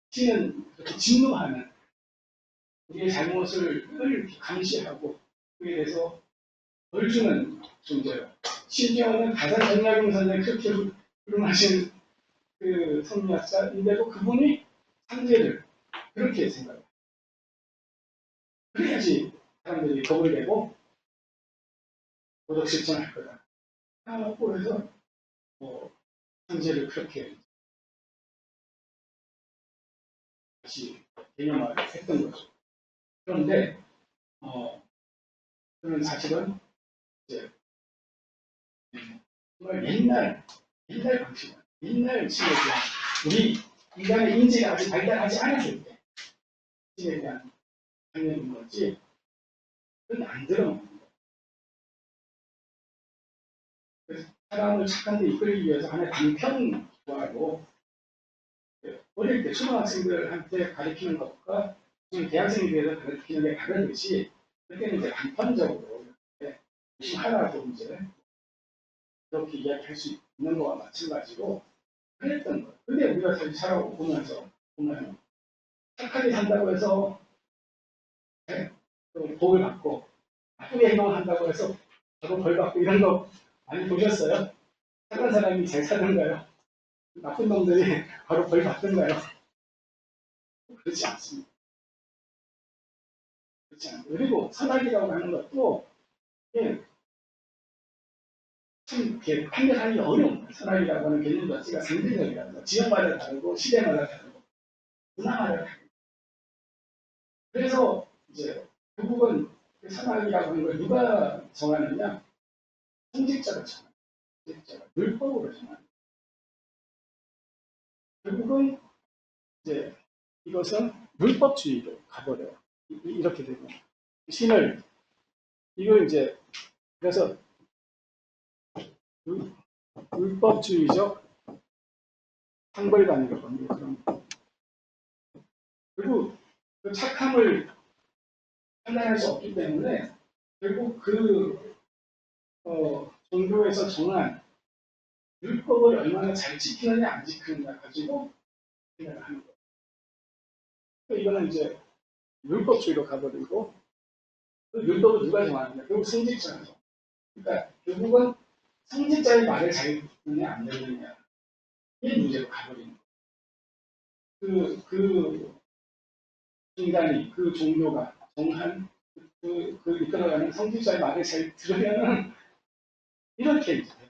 신은 그렇게 진노하는 우리의 잘못을 감시하고 그에 대해서 벌 주는 존재예요. 심지어는 가산 정약용 선생이 그렇게 훌륭하신 그 성리학자인데도 그분이 상제를 그렇게 생각해요. 그래야지 사람들이 겁을 내고 도덕 실천할 거다. 하고 해서 상제를 그렇게 다시 개념화를 했던 거죠. 그런데 그는 사실은 이제 정말 옛날 방식, 옛날 신에 대한 우리 인간의 인지가 아직 발달하지 않았을 때 신에 대한 관념인 거지 그건 안 들어먹는 거예요. 그래서 사람을 착한 데 이끌기 위해서 하나의 방편 좋아하고 어릴 때 초등학생들한테 가르치는 것과 지금 대학생에 대해서 가르치는 게 다르듯이 그때는 이제 단편적으로 열심히 하라고 이제 그렇게 이야기할 수 있는 거와 마찬가지로 그랬던 거예요. 근데 우리가 사실 살아보면서 보면 착하게 산다고 해서 복을 받고 나쁘게 행동한다고 해서 바로 벌 받고 이런 거 많이 보셨어요? 착한 사람이 잘 사는가요? 나쁜 놈들이 바로 벌 받던가요? 그렇지 않습니다. 그렇지 않습니다. 그리고 선악이라고 하는 것도 예, 참 이렇게 판별하기 어려운 선악이라고 하는 개념 자체가 상대적이라서 지역마다 다르고 시대마다 다르고 문화마다 다르고 그래서 이제 결국은 그 선악이라고 하는 걸 누가 정하느냐 성직자가 정합니다. 성직자가 율법으로 정합니다. 결국은 이제 이것은 율법주의로 가버려요. 이렇게 되면 신을 이걸 이제 그래서 율법주의적 상벌관이라고 합니다. 그리고 그 착함을 판단할 수 없기 때문에 결국 그 종교에서 정한 율법을 얼마나 잘 지키느냐 안 지키느냐 가지고 생각을 하는 거예요. 그러니까 이거는 이제 율법주의로 가버리고 그 율법을 누가 정하느냐 결국 성직자가 정합니다. 그러니까 결국은 성직자의 말을 잘 듣느냐 안 듣느냐 이 문제로 가버리는 거예요. 그 인간이 그 종교가 정한 그 이끌어가는 성직자의 말을 잘 들으면은 이렇게 있어요.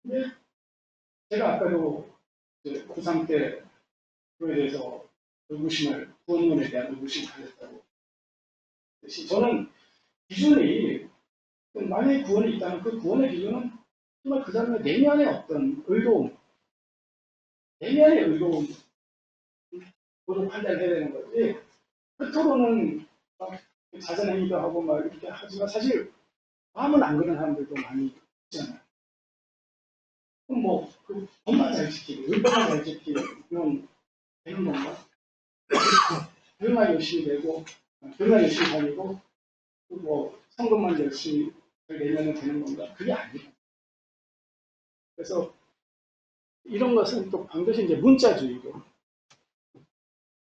근데 제가 아까도 고3 때 그에 대해서 의구심을 구원론에 대한 의구심을 가졌다고. 저는 기준이 만약에 구원이 있다면 그 구원의 기준은 정말 그 사람의 내면의 어떤 의로움, 내면의 의로움으로 판단해야 되는 거지. 끝으로는 막 자선행위도 하고 막 이렇게 하지만 사실 마음은 안 그런 사람들도 많이 있잖아요. 그럼 뭐, 그 법만 잘 지키고, 율법만 잘 지키면 되는 건가? 교회만 열심히 되고, 교회만 열심히 다니고, 뭐, 성금만 열심히 내면 되는 건가? 그게 아니에요. 그래서 이런 것은 또 반드시 이제 문자주의고,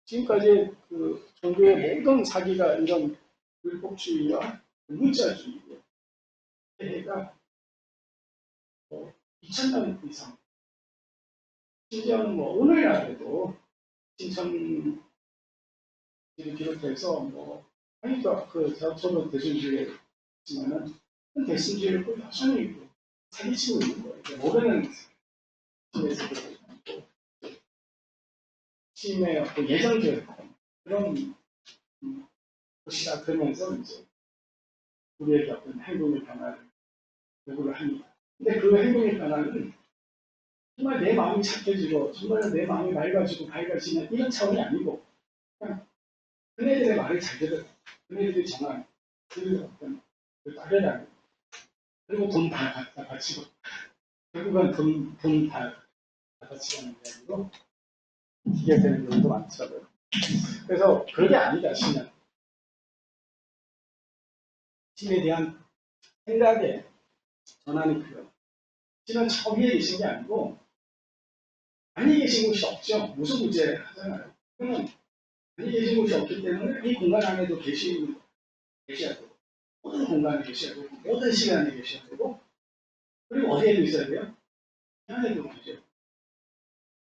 지금까지 그 종교의 모든 사기가 이런 율법주의와 문자주의고, 해가 2000년 이상, 심지어는 뭐 오늘날에도 신천지를 비롯해서 뭐 하니까 저도 대신주의에 있지만은 대신주의를 또 여전히 사기치고 있는 거예요. 모르는 신에서도 신의 어떤 예정된 그런 것이다 그러면서 이제 우리에게 어떤 행동의 변화를 요구를 합니다. 근데 그 행동의 변화는 정말 내 마음이 착해지고 정말 내 마음이 맑아지고 밝아지는 이런 차원이 아니고 그냥 그네들의 말을 잘 들어 그네들이 정한 그 어떤 그 따르라는 그리고 돈 다 갖다 바치고 결국은 돈 다 받아치는 게 아니고 기계되는 경우도 많더라고요. 그래서 그게 아니다 신은 신에 대한 생각에 전환이 필요해요. 신은 저 위에 계신 게 아니고 아니 계신 곳이 없죠. 무슨 문제 하잖아요. 그러면 아니 계신 곳이 없기 때문에 이 공간 안에도 계셔야 되고 모든 공간에 계셔야 되고 모든 시간에 계셔야 되고 그리고 어디에도 있어야 돼요? 안에도 계셔야 되고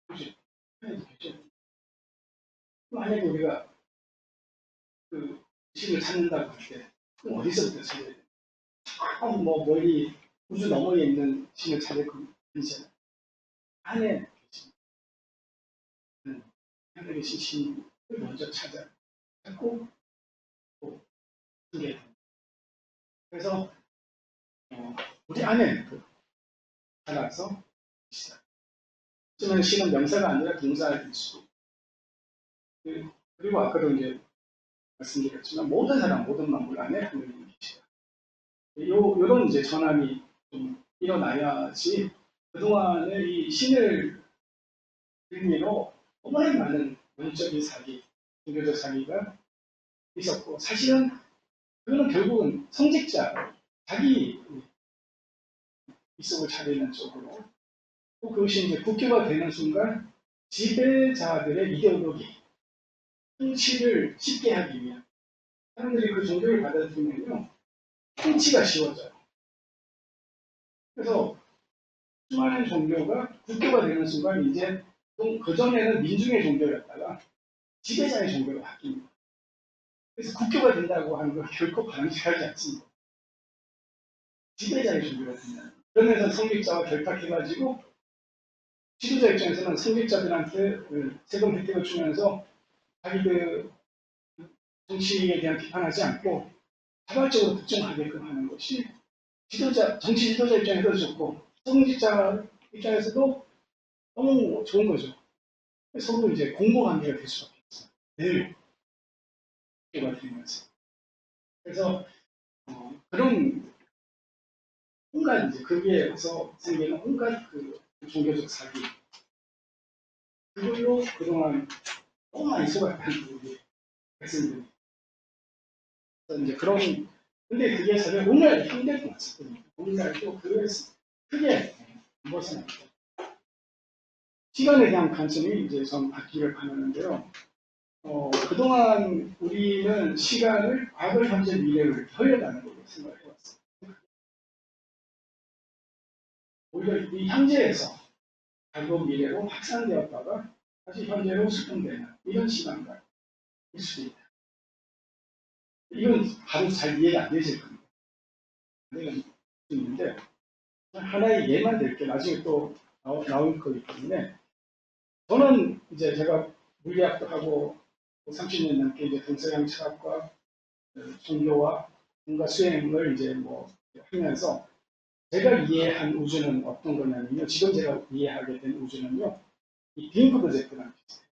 그렇지? 안에도 계셔야 되고 만약에 우리가 그 신을 찾는다고 할 때 그럼 어디서부터 찾아야 돼요? 뭐 멀리 우주 너머에 있는 신을 찾을 건 아니잖아요. 안에 계신 하늘에 계신 신을 먼저 찾고 또 그게 그래서 우리 안에 살아서 하지만 신은 명사가 아니라 동사일 수 그리고 아까도 이제 말씀드렸지만 모든 사람 모든 만물 안에 하나님이 계시다. 요런 이제 전환이 좀 일어나야지 그동안에 이 신을 의미로 너무나 많은 원적인 사기, 종교적 사기가 있었고 사실은 그거는 결국은 성직자 자기 이속을 차리는 쪽으로 또 그것이 이제 국교가 되는 순간 지배자들의 이데올로기 통치를 쉽게 하기 위한 사람들이 그 종교를 받아들이면요 통치가 쉬워져요. 그래서 수많은 종교가 국교가 되는 순간 이제 그전에는 민중의 종교였다가 지배자의 종교로 바뀝니다. 그래서 국교가 된다고 하는 건 결코 바람직하지 않습니다. 지배자의 종교가 된다. 그러면서 성직자와 결탁해가지고 지도자 입장에서는 성직자들한테 세금 혜택을 주면서 자기 정치에 대한 비판하지 않고 자발적으로 국정하게끔 하는 것이 정치 지도자 입장에서도 좋고 성직자 입장에서도 너무 좋은 거죠. 서로 이제 공고관계가 될 수밖에 없어요. 늘 국교가 되면서. 그래서 그런 온갖 이제 거기에서 생기는 온갖 종교적 사기 그걸로 그동안 너무 많이 속았다는 우리 백성들이. 그래서 이제 근데 그게 사실 오늘 현대도 마찬가지거든요. 오늘날도 크게 무엇은 시간에 대한 관점이 이제 좀 바뀌기를 바라는데요. 그동안 우리는 시간을 과거, 현재, 미래를 흘려가는 걸로 생각해왔어요. 오히려 이 현재에서 과거, 미래로 확산되었다가 다시 현재로 수정되는 이런 시간과일 수도 있다. 이건 바로 잘 이해가 안 되실 겁니다. 내가 있는데 하나의 예만 들게 나중에 또 나올 거기 때문에 저는 이제 제가 물리학도 하고 30년 넘게 이제 동서양 철학과 종교와 뭔가 수행을 이제 하면서 제가 이해한 우주는 어떤 거냐면요. 지금 제가 이해하게 된 우주는요. 이 빔 프로젝트라는 게 있어요.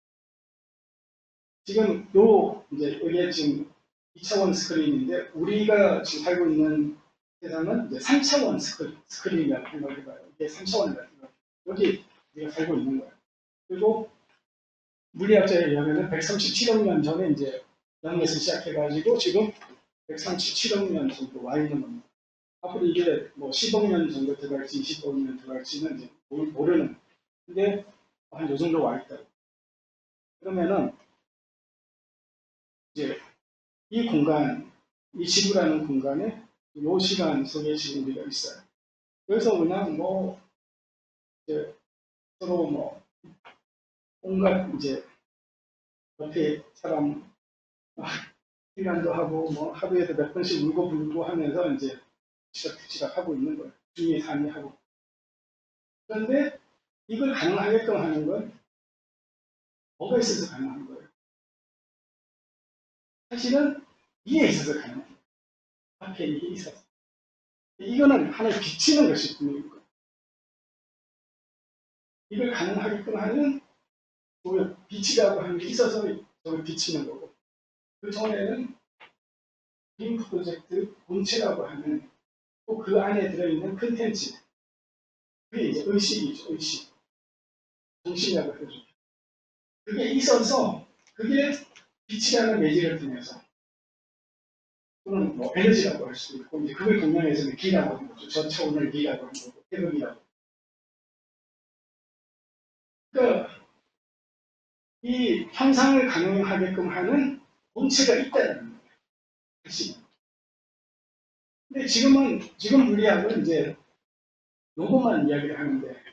지금 이제 이게 지금 2차원 스크린인데 우리가 지금 살고 있는 세상은 이제 3차원 스크린이라고 생각해봐요. 이게 3차원이라고 생각해요. 여기 우리가 살고 있는 거예요. 그리고 물리학자에 의하면 137억 년 전에 이제 영에서 시작해가지고 지금 137억 년 정도 와 있는 겁니다. 앞으로 이게 10억 년 정도 들어갈지 20억 년 들어갈지는 이제 모르는. 근데 한 요 정도 와 있다고. 그러면은 이제 이 공간, 이 지구라는 공간에 요 시간 속에 지금 우리가 있어요. 그래서 그냥 이제 서로 온갖 이제 옆에 사람 시간도 하고 하루에도 몇 번씩 울고 불고 하면서 이제 뒤치락 하고 있는 거예요. 중의 상의 하고. 그런데 이걸 가능하게끔 하는 건 뭐가 있어서 가능한 거예요? 사실은 이에 있어서 가능한 거예요. 앞에 이게 있어서. 이거는 하나의 비치는 것이 분명인 거예요. 이걸 가능하게끔 하는 빛이라고 하는 게 있어서 저걸 비치는 거고. 그 전에는 빔 프로젝트 본체라고 하는 또 그 안에 들어있는 컨텐츠. 그게 이제 의식이죠, 의식. 정신이라고 해줘. 그게 있어서 그게 빛이라는 매질을 통해서 또는 에너지라고 할 수도 있고 이제 그걸 동양에서는 기라고 하는 거죠. 전 차원을 기라고 하는 거고 태극이라고. 그러니까 이 현상을 가능하게끔 하는 본체가 있다는 거예요. 사실. 근데 지금 물리학은 이제 요것만 이야기를 하는데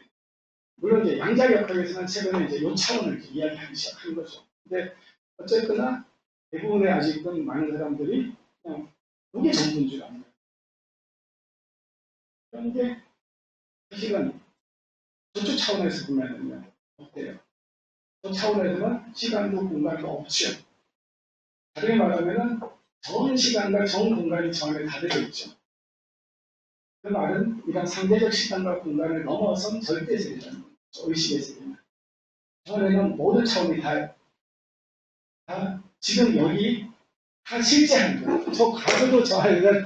물론 이제 양자역학에서는 최근에 이제 요 차원을 이제 이야기하기 시작한 거죠. 근데 어쨌거나 대부분의 아직은 많은 사람들이 그냥 그게 전부인 줄 압니다. 그런데 사실은 저쪽 차원에서 보면은요 어때요? 저 차원에서는 시간도 공간도 없죠. 다르게 말하면은 전 시간과 전 공간이 저 안에 다 들어있죠. 그 말은 이런 상대적 시간과 공간을 넘어선 절대 세계라는 거죠. 의식의 세계는. 저 안에는 모든 차원이 다 지금 여기 다 실제하는 거예요. 저 과거도 저 안에는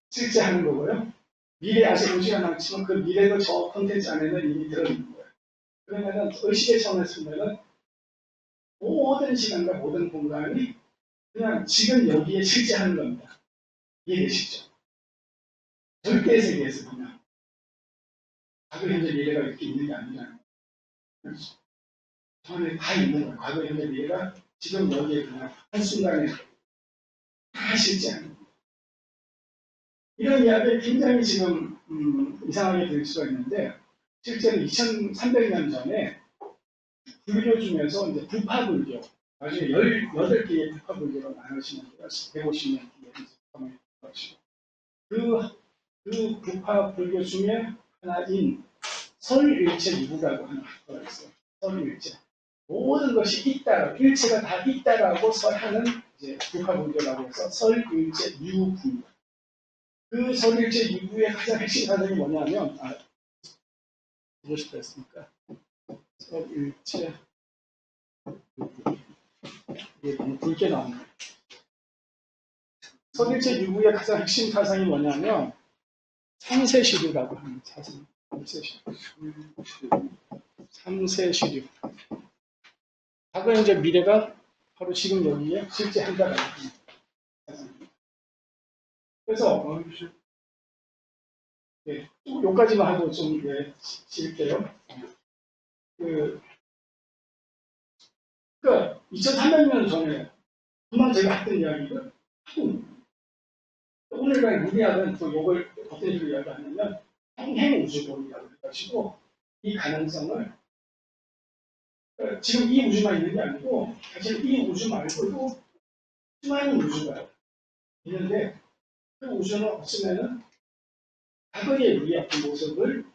실제하는 거고요. 미래 아직 오지 않았지만 그 미래도 저 콘텐츠 안에는 이미 들어있는 거예요. 그러면은 의식의 차원에서 보면은 모든 시간과 모든 공간이 그냥 지금 여기에 실제하는 겁니다. 이해되시죠? 절대 세계에서 그냥 과거, 현재, 미래가 이렇게 있는 게 아니잖아요. 저 안에 다 있는 거예요. 과거, 현재, 미래가 지금 여기에 그냥 한순간에 다 실제하는 거예요. 이런 이야기 굉장히 지금 이상하게 들릴 수가 있는데 실제로 2300년 전에 불교 중에서 이제 부파불교, 나중에 18개의 부파불교가 나눠지는 데가 150년 뒤에 이제 포함이 것이고, 그 부파불교 중에 하나인 설일체 유구라고 하는 학교가 있어요. 설일체. 모든 것이 있다, 일체가 다 있다라고 설하는 이제 부파불교라고 해서 설일체 유구입니다. 그 설일체 유구의 가장 핵심 사정이 뭐냐면, 무엇이 됐습니까? 설일체 이게 너무 굵게 나오네요. 설일체 유구의 가장 핵심 사상이 뭐냐면 삼세시류라고 하는 사상. 삼세시류. 과거, 현재, 미래가 바로 지금 여기에 실제 한다라고 합니다. 그래서 네, 여기까지만 하고 좀 쉴게요. 그러니까 2,300년 전에 그만 제가 했던 이야기를 하고 오늘날 물리학은 또 이걸 어떤 식으로 이야기하냐면 평행우주론이라고 해가지고 이 가능성을 지금 이 우주만 있는 게 아니고 사실 이 우주 말고도 수많은 우주가 있는데 그 우주는 없으면은 과거의 우리의 어떤 모습을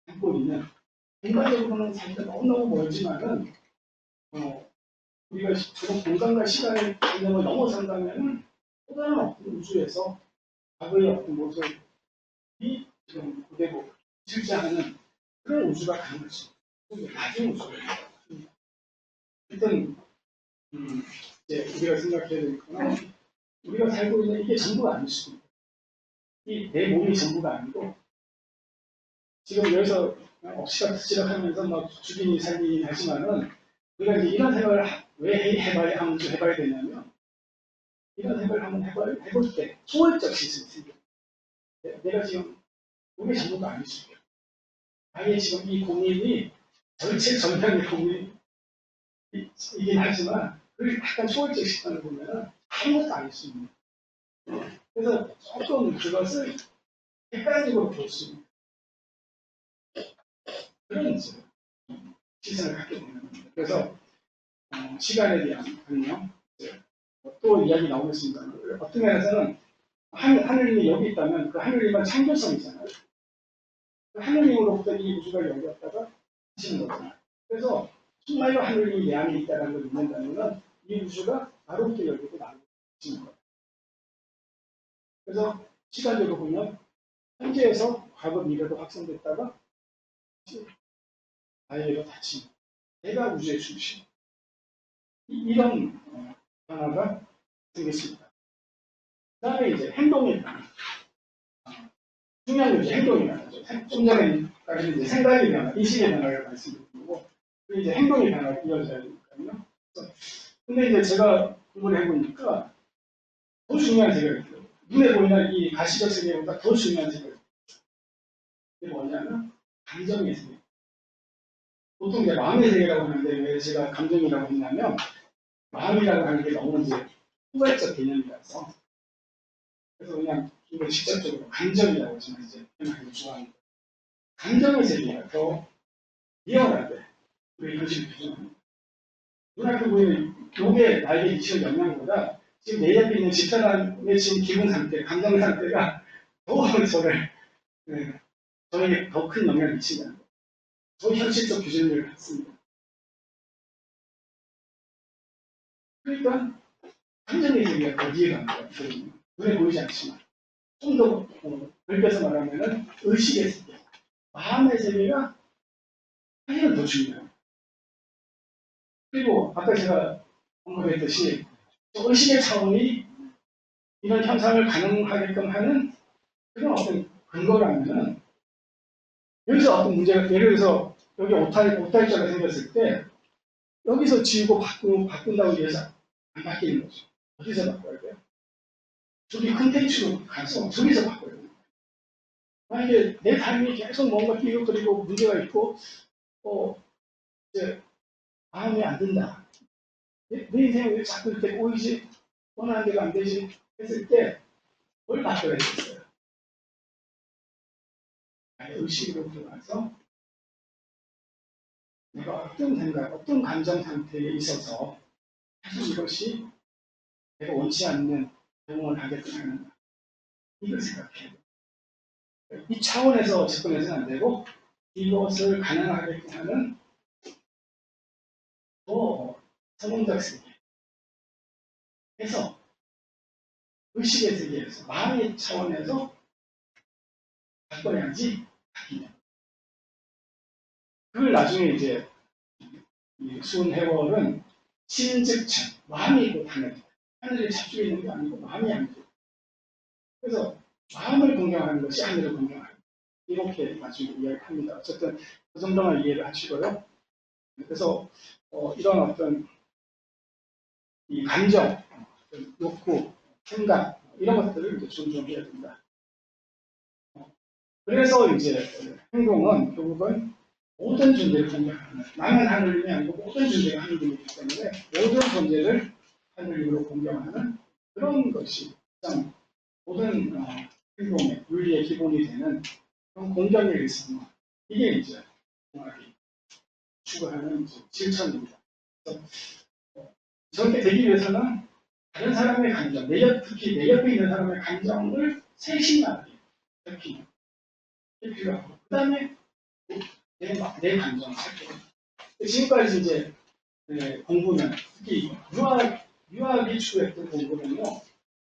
담고 있는 공간적으로는 사실 너무너무 멀지만은 우리가 저런 공간과 시간의 개념을 넘어선다면은 또 다른 어떤 우주에서 과거의 어떤 모습이 지금 그대로 실제하는 그런 우주가 가능할 수 있는 낮은 우주입니다. 일단 이제 우리가 생각해야 될 거는 우리가 살고 있는 이게 전부가 아닐 수도 있고 이 내 몸이 전부가 아니고 지금 여기서 엎치락뒤치락하면서 막 죽이니 살리니 하지만은 우리가 이제 이런 생각을 왜 해봐야 되냐면 이런 생각을 한번 해볼 때 초월적 시스템이 생겨요. 내가 지금 우리 전부가 아닐 수 있어요. 아예 지금 이 공인이 전체 전량의 공인이긴 하지만 그 약간 초월적 시스템을 보면은 아무것도 아닐 수 있는. 그래서 조금 그것을 객관적으로 볼 수 있는 그런 시선을 갖게 되는 겁니다. 그래서 시간에 대한 관념, 또 이야기 나오겠습니다. 어떤 면에서는 하느님이 여기 있다면 그 하느님은 창조성이잖아요. 그 하느님으로부터 이 우주가 열렸다가 하시는 거잖아요. 그래서 정말로 하느님이 내 안에 있다는 걸 믿는다면 이 우주가 나로부터 열리고 나로부터 닫히는 거예요. 그래서 시간적으로 보면 현재에서 과거 미래로 확산됐다가 아예로 닫히는 내가 우주의 중심. 이런 변화가 생겼습니다. 그 다음에 이제 행동의 변화. 중요한 건 이제 행동의 변화죠. 좀 전에까지는 이제 생각의 변화, 인식의 변화를 말씀드린 거고, 그리고 이제 행동의 변화가 이어져야 되니까요. 근데 이제 제가 공부를 해보니까 더 중요한 세계가 있어요. 눈에 보이는 이 가시적 세계보다 더 중요한 세계가 있어요. 그게 뭐냐면 감정의 세계. 보통 이제 마음의 세계라고 하는데 왜 제가 감정이라고 했냐면 마음이라고 하는 게 너무 이제 후발적 개념이라서 그래서 그냥 이걸 직접적으로 감정이라고 저는 이제 생각하기 좋아합니다. 감정의 세계가 더 리얼하게 우리 현실을 표현합니다. 눈앞에 보이는 요게 나에게 미치는 영향보다 지금 내 옆에 있는 집사람의 지금 기분 상태, 감정 상태가 더 저에게 더 큰 영향을 미친다는 거예요. 더 현실적 기준을 갖습니다. 그러니까 감정의 세계가 더 이해가 됩니다. 눈에 보이지 않지만 좀 더 넓혀서 말하면 의식의 세계, 마음의 세계가 사실은 더 중요해요. 그리고 아까 제가 언급했듯이 의식의 차원이 이런 현상을 가능하게끔 하는 그런 어떤 근거라면은 여기서 어떤 문제가 예를 들어서 여기 오탈자가 생겼을 때 여기서 지우고 바꾼다고 해서 안 바뀌는 거죠. 어디서 바꿔야 돼요? 저기 컨텐츠로 가서 저기서 바꿔야 돼요. 만약에 내 삶이 계속 뭔가 끼고그리고 문제가 있고 이제 마음에 안 든다. 내 인생에 왜 자꾸 이렇게 꼬이지? 원하는 대로 안 되지? 했을 때 뭘 바꿔야 되겠어요? 의식으로 들어가서 내가 어떤 생각, 어떤 감정 상태에 있어서 사실 이것이 내가 원치 않는 경험을 하게끔 하는가. 이걸 생각해야 돼요. 이 차원에서 접근해서는 안 되고 이것을 가능하게끔 하는 더 선언적 세계에서 의식의 세계에서 마음의 차원에서 바꿔야지 바뀌냐. 그걸 나중에 이제 이 수은해월은 신즉천 마음이 곧 하늘. 하늘에 잡혀 있는 게 아니고 마음이 아니고. 그래서 마음을 공경하는 것이 하늘을 공경하는 것. 이렇게 나중에 이야기합니다. 어쨌든 그 정도만 이해를 하시고요. 그래서 이런 어떤 이 감정, 욕구, 생각 이런 것들을 이제 존중해야 된다. 그래서 이제 행동은 결국은 모든 존재를 공경하는 나는 하늘님이 아니고 모든 존재가 하늘님이기 때문에 모든 존재를 하늘님으로 공경하는 그런 것이 가장 모든 행동의 윤리의 기본이 되는 그런 공경의 일상 이게 이제 공학이 추구하는 실천입니다. 그래서 저렇게 되기 위해서는 다른 사람의 감정, 특히 내 옆에 있는 사람의 감정을 세심하게 살피는 게 필요하고 그 다음에 내 감정을 살피는 지금까지 이제 공부는 특히 유학이 추구했던 공부는요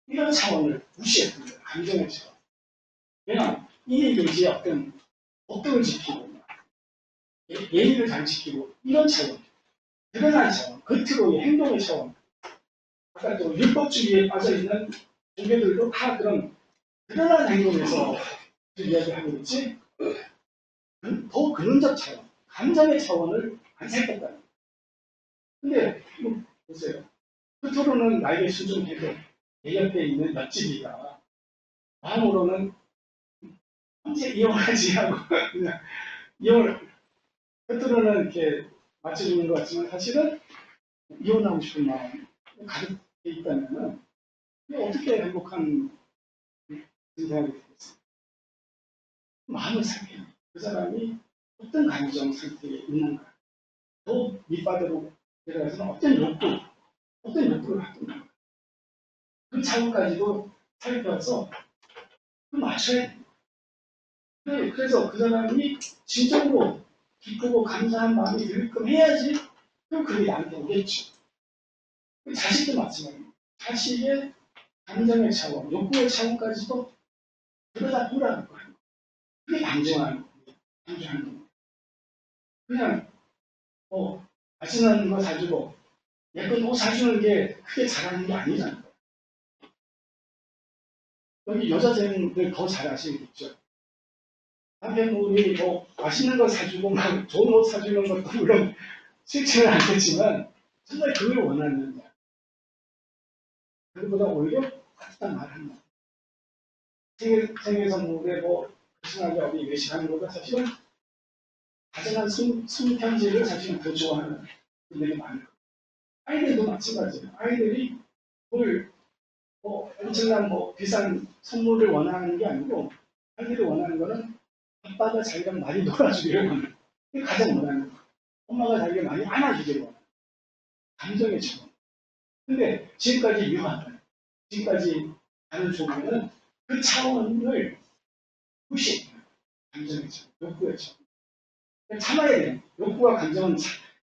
이런 차원을 무시했던 거예요. 감정의 차원. 그냥 이미지의 어떤 법도를 지키고 예의를 잘 지키고 이런 차원 드러난 차원 겉으로의 행동의 차원 아까 또 율법주의에 빠져있는 종교들도 다 그런 드러난 행동에서 이야기하고 있지 더 근원적 차원 감정의 차원을 안 살폈다는 거예요. 근데 보세요. 겉으로는 나에게 순종해도 내 옆에 있는 옆집이가 마음으로는 언제 이혼하지 하고 그냥 이혼을 겉으로는 이렇게 맞춰주는 것 같지만 사실은 이혼하고 싶은 마음이 가득 있다면 어떻게 행복한 생각이 되겠어요? 마음을 살펴요. 그 사람이 어떤 감정 상태에 있는가 더 밑바닥으로 내려가서는 어떤 욕구를 갖고 있는가 그 차원까지도 살펴서 맞춰야 돼요. 그래서 그 사람이 진정으로 기쁘고 감사한 마음이 들끔 해야지 그럼 그게 나한테 오겠죠. 자식도 마찬가지입니다. 자식의 감정의 차원, 욕구의 차원까지도 들여다 보라는 거예요. 그게 방종하는 거예요. 방종하는 거예요. 그냥 맛있는 거 사주고 예쁜 옷 사주는 게 크게 잘하는 게 아니잖아요. 여기 여자들은 더 잘하시겠죠. 남편분이 맛있는 거 사주고 막 좋은 옷 사주는 것도 물론 싫지는 않겠지만 정말 그걸 원하느냐. 그보다 오히려 따뜻한 말 한다. 생일 선물에 person하게 어디 외식하는 것보다 사실은 다정한 손편지를 사실은 더 좋아하는 분들이 많아요. 아이들도 마찬가지예요. 아이들이 엄청난 비싼 선물을 원하는 게 아니고 아이들이 원하는 거는 아빠가 자기가 많이 놀아주기를 원해요. 그게 가장 원하는 거예요. 엄마가 자기가 많이 안아주기를 원해요. 감정의 차원. 근데 지금까지 유학은 지금까지 하는 조문은 그 차원을 무시해요. 감정의 차원, 욕구의 차원. 참아야 돼요. 욕구와 감정은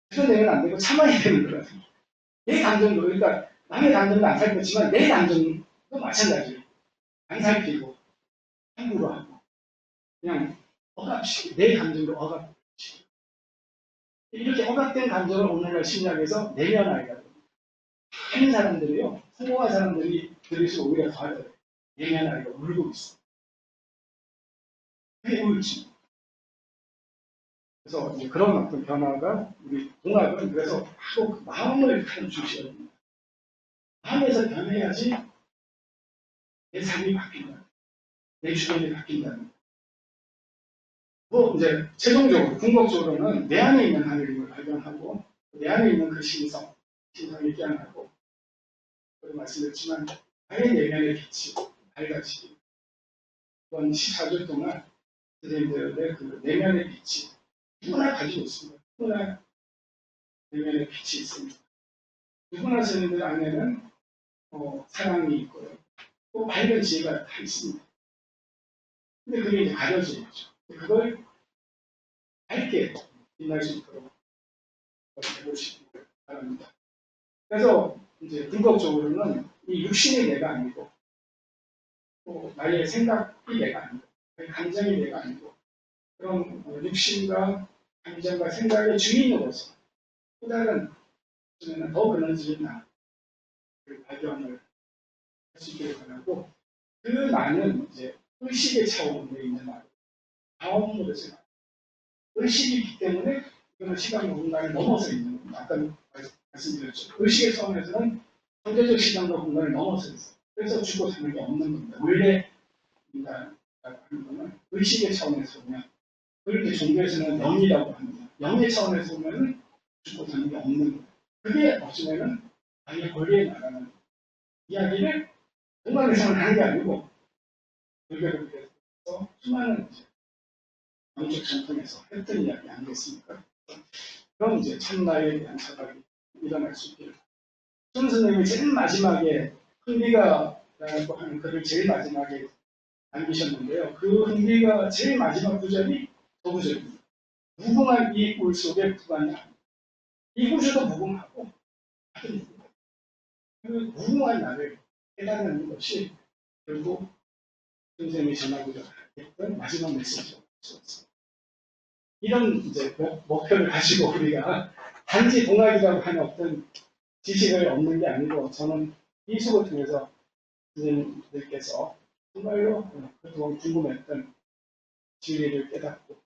드러내면 안 되고 참아야 되는 거라서. 내 감정도, 그러니까 남의 감정도 안 살폈지만 내 감정도 마찬가지예요. 안 살피고, 함부로 하고, 그냥 억압시키고, 내 감정도 억압시키고. 이렇게 억압된 감정을 오늘날 심리학에서 내면아이라고 합니다. 많은 사람들이요, 성공한 사람들이 들을수록 오히려 더 하더라고요. 내면아이가 울고 있어. 그게 우울증. 그래서 이제 그런 어떤 변화가 우리 공학은 그래서 바로 그 마음을 가장 중시해야 됩니다. 마음에서 변해야지 내 삶이 바뀐다. 내 주변이 바뀐다는 이제 최종적으로 궁극적으로는 내 안에 있는 하늘임을 발견하고 내 안에 있는 그 신성을 깨어나고 그런 말씀드렸지만 나의 내면의 빛이 밝아지기 이번 14주 동안 선생님들의 그 내면의 빛이 누구나 가지고 있습니다. 누구나 내면에 빛이 있습니다. 누구나 저희들 안에는 사랑이 있고요. 또 밝은 지혜가 다 있습니다. 근데 그게 이제 가려지는 거죠. 그걸 밝게 빛날 수 있도록 해보시기 바랍니다. 그래서 이제 궁극적으로는 이 육신이 내가 아니고 또 나의 생각이 내가 아니고 나의 감정이 내가 아니고 그런 육신과 감정과 생각의 주인으로서 또 다른 저는 더 그런지는 나를 발견을 할 수 있기를 바라고 그 나는 이제 의식의 차원에 있는 나 다음으로 제가 의식이 있기 때문에 이거는 시간과 공간을 넘어서 있는 겁니다. 아까 말씀드렸죠. 의식의 차원에서는 경제적 시간과 공간을 넘어서 있어요. 그래서 죽고 사는 게 없는 겁니다. 원래 인간이라고 하는 거는 의식의 차원에서 보면 그걸 이제 종교에서는 영이라고 합니다. 영의 차원에서 보면 죽고 사는 게 없는 거예요. 그게 없으면은 아예 권리에 나가는 이야기를 공간에서는 하는 게 아니고 불교를 위해서 수많은 영적 전통에서 했던 이야기 아니겠습니까? 그럼 이제 참나에 대한 사각이 일어날 수 있기를. 손 선생님이 제일 마지막에 흥미가라고 하는 글을 제일 마지막에 남기셨는데요. 그 흥미가 제일 마지막 구절이 저 구절입니다. 무궁한 이 울 속에 부관이 아니다. 이 구절도 무궁하고 아주 무궁하다. 그 무궁한 나를 깨닫는 것이 결국 선생님이 전하고자 했던 마지막 메시지였습니다. 이런 이제 목표를 가지고 우리가 단지 동학이라고 하는 어떤 지식을 얻는 게 아니고 저는 이 수업을 통해서 선생님들께서 정말로 그동안 궁금했던 진리를 깨닫고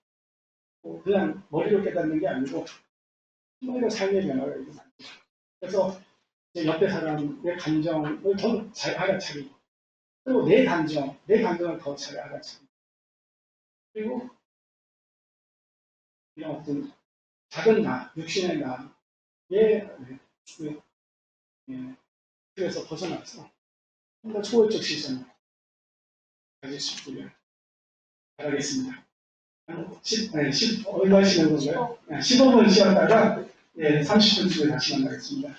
그냥 머리로 깨닫는 게 아니고 정말로 삶의 변화가 일어납니다. 그래서 제 옆에 사람의 감정을 더 잘 알아차리고 그리고 내 감정을 더 잘 알아차리고 그리고 이런 어떤 작은 나, 육신의 나의 그래서 벗어나서 좀 더 초월적 시선을 가질 수 있기를 바라겠습니다. 얼마 쉬는 건가요? 15분 쉬었다가 30분 뒤에 다시 만나겠습니다.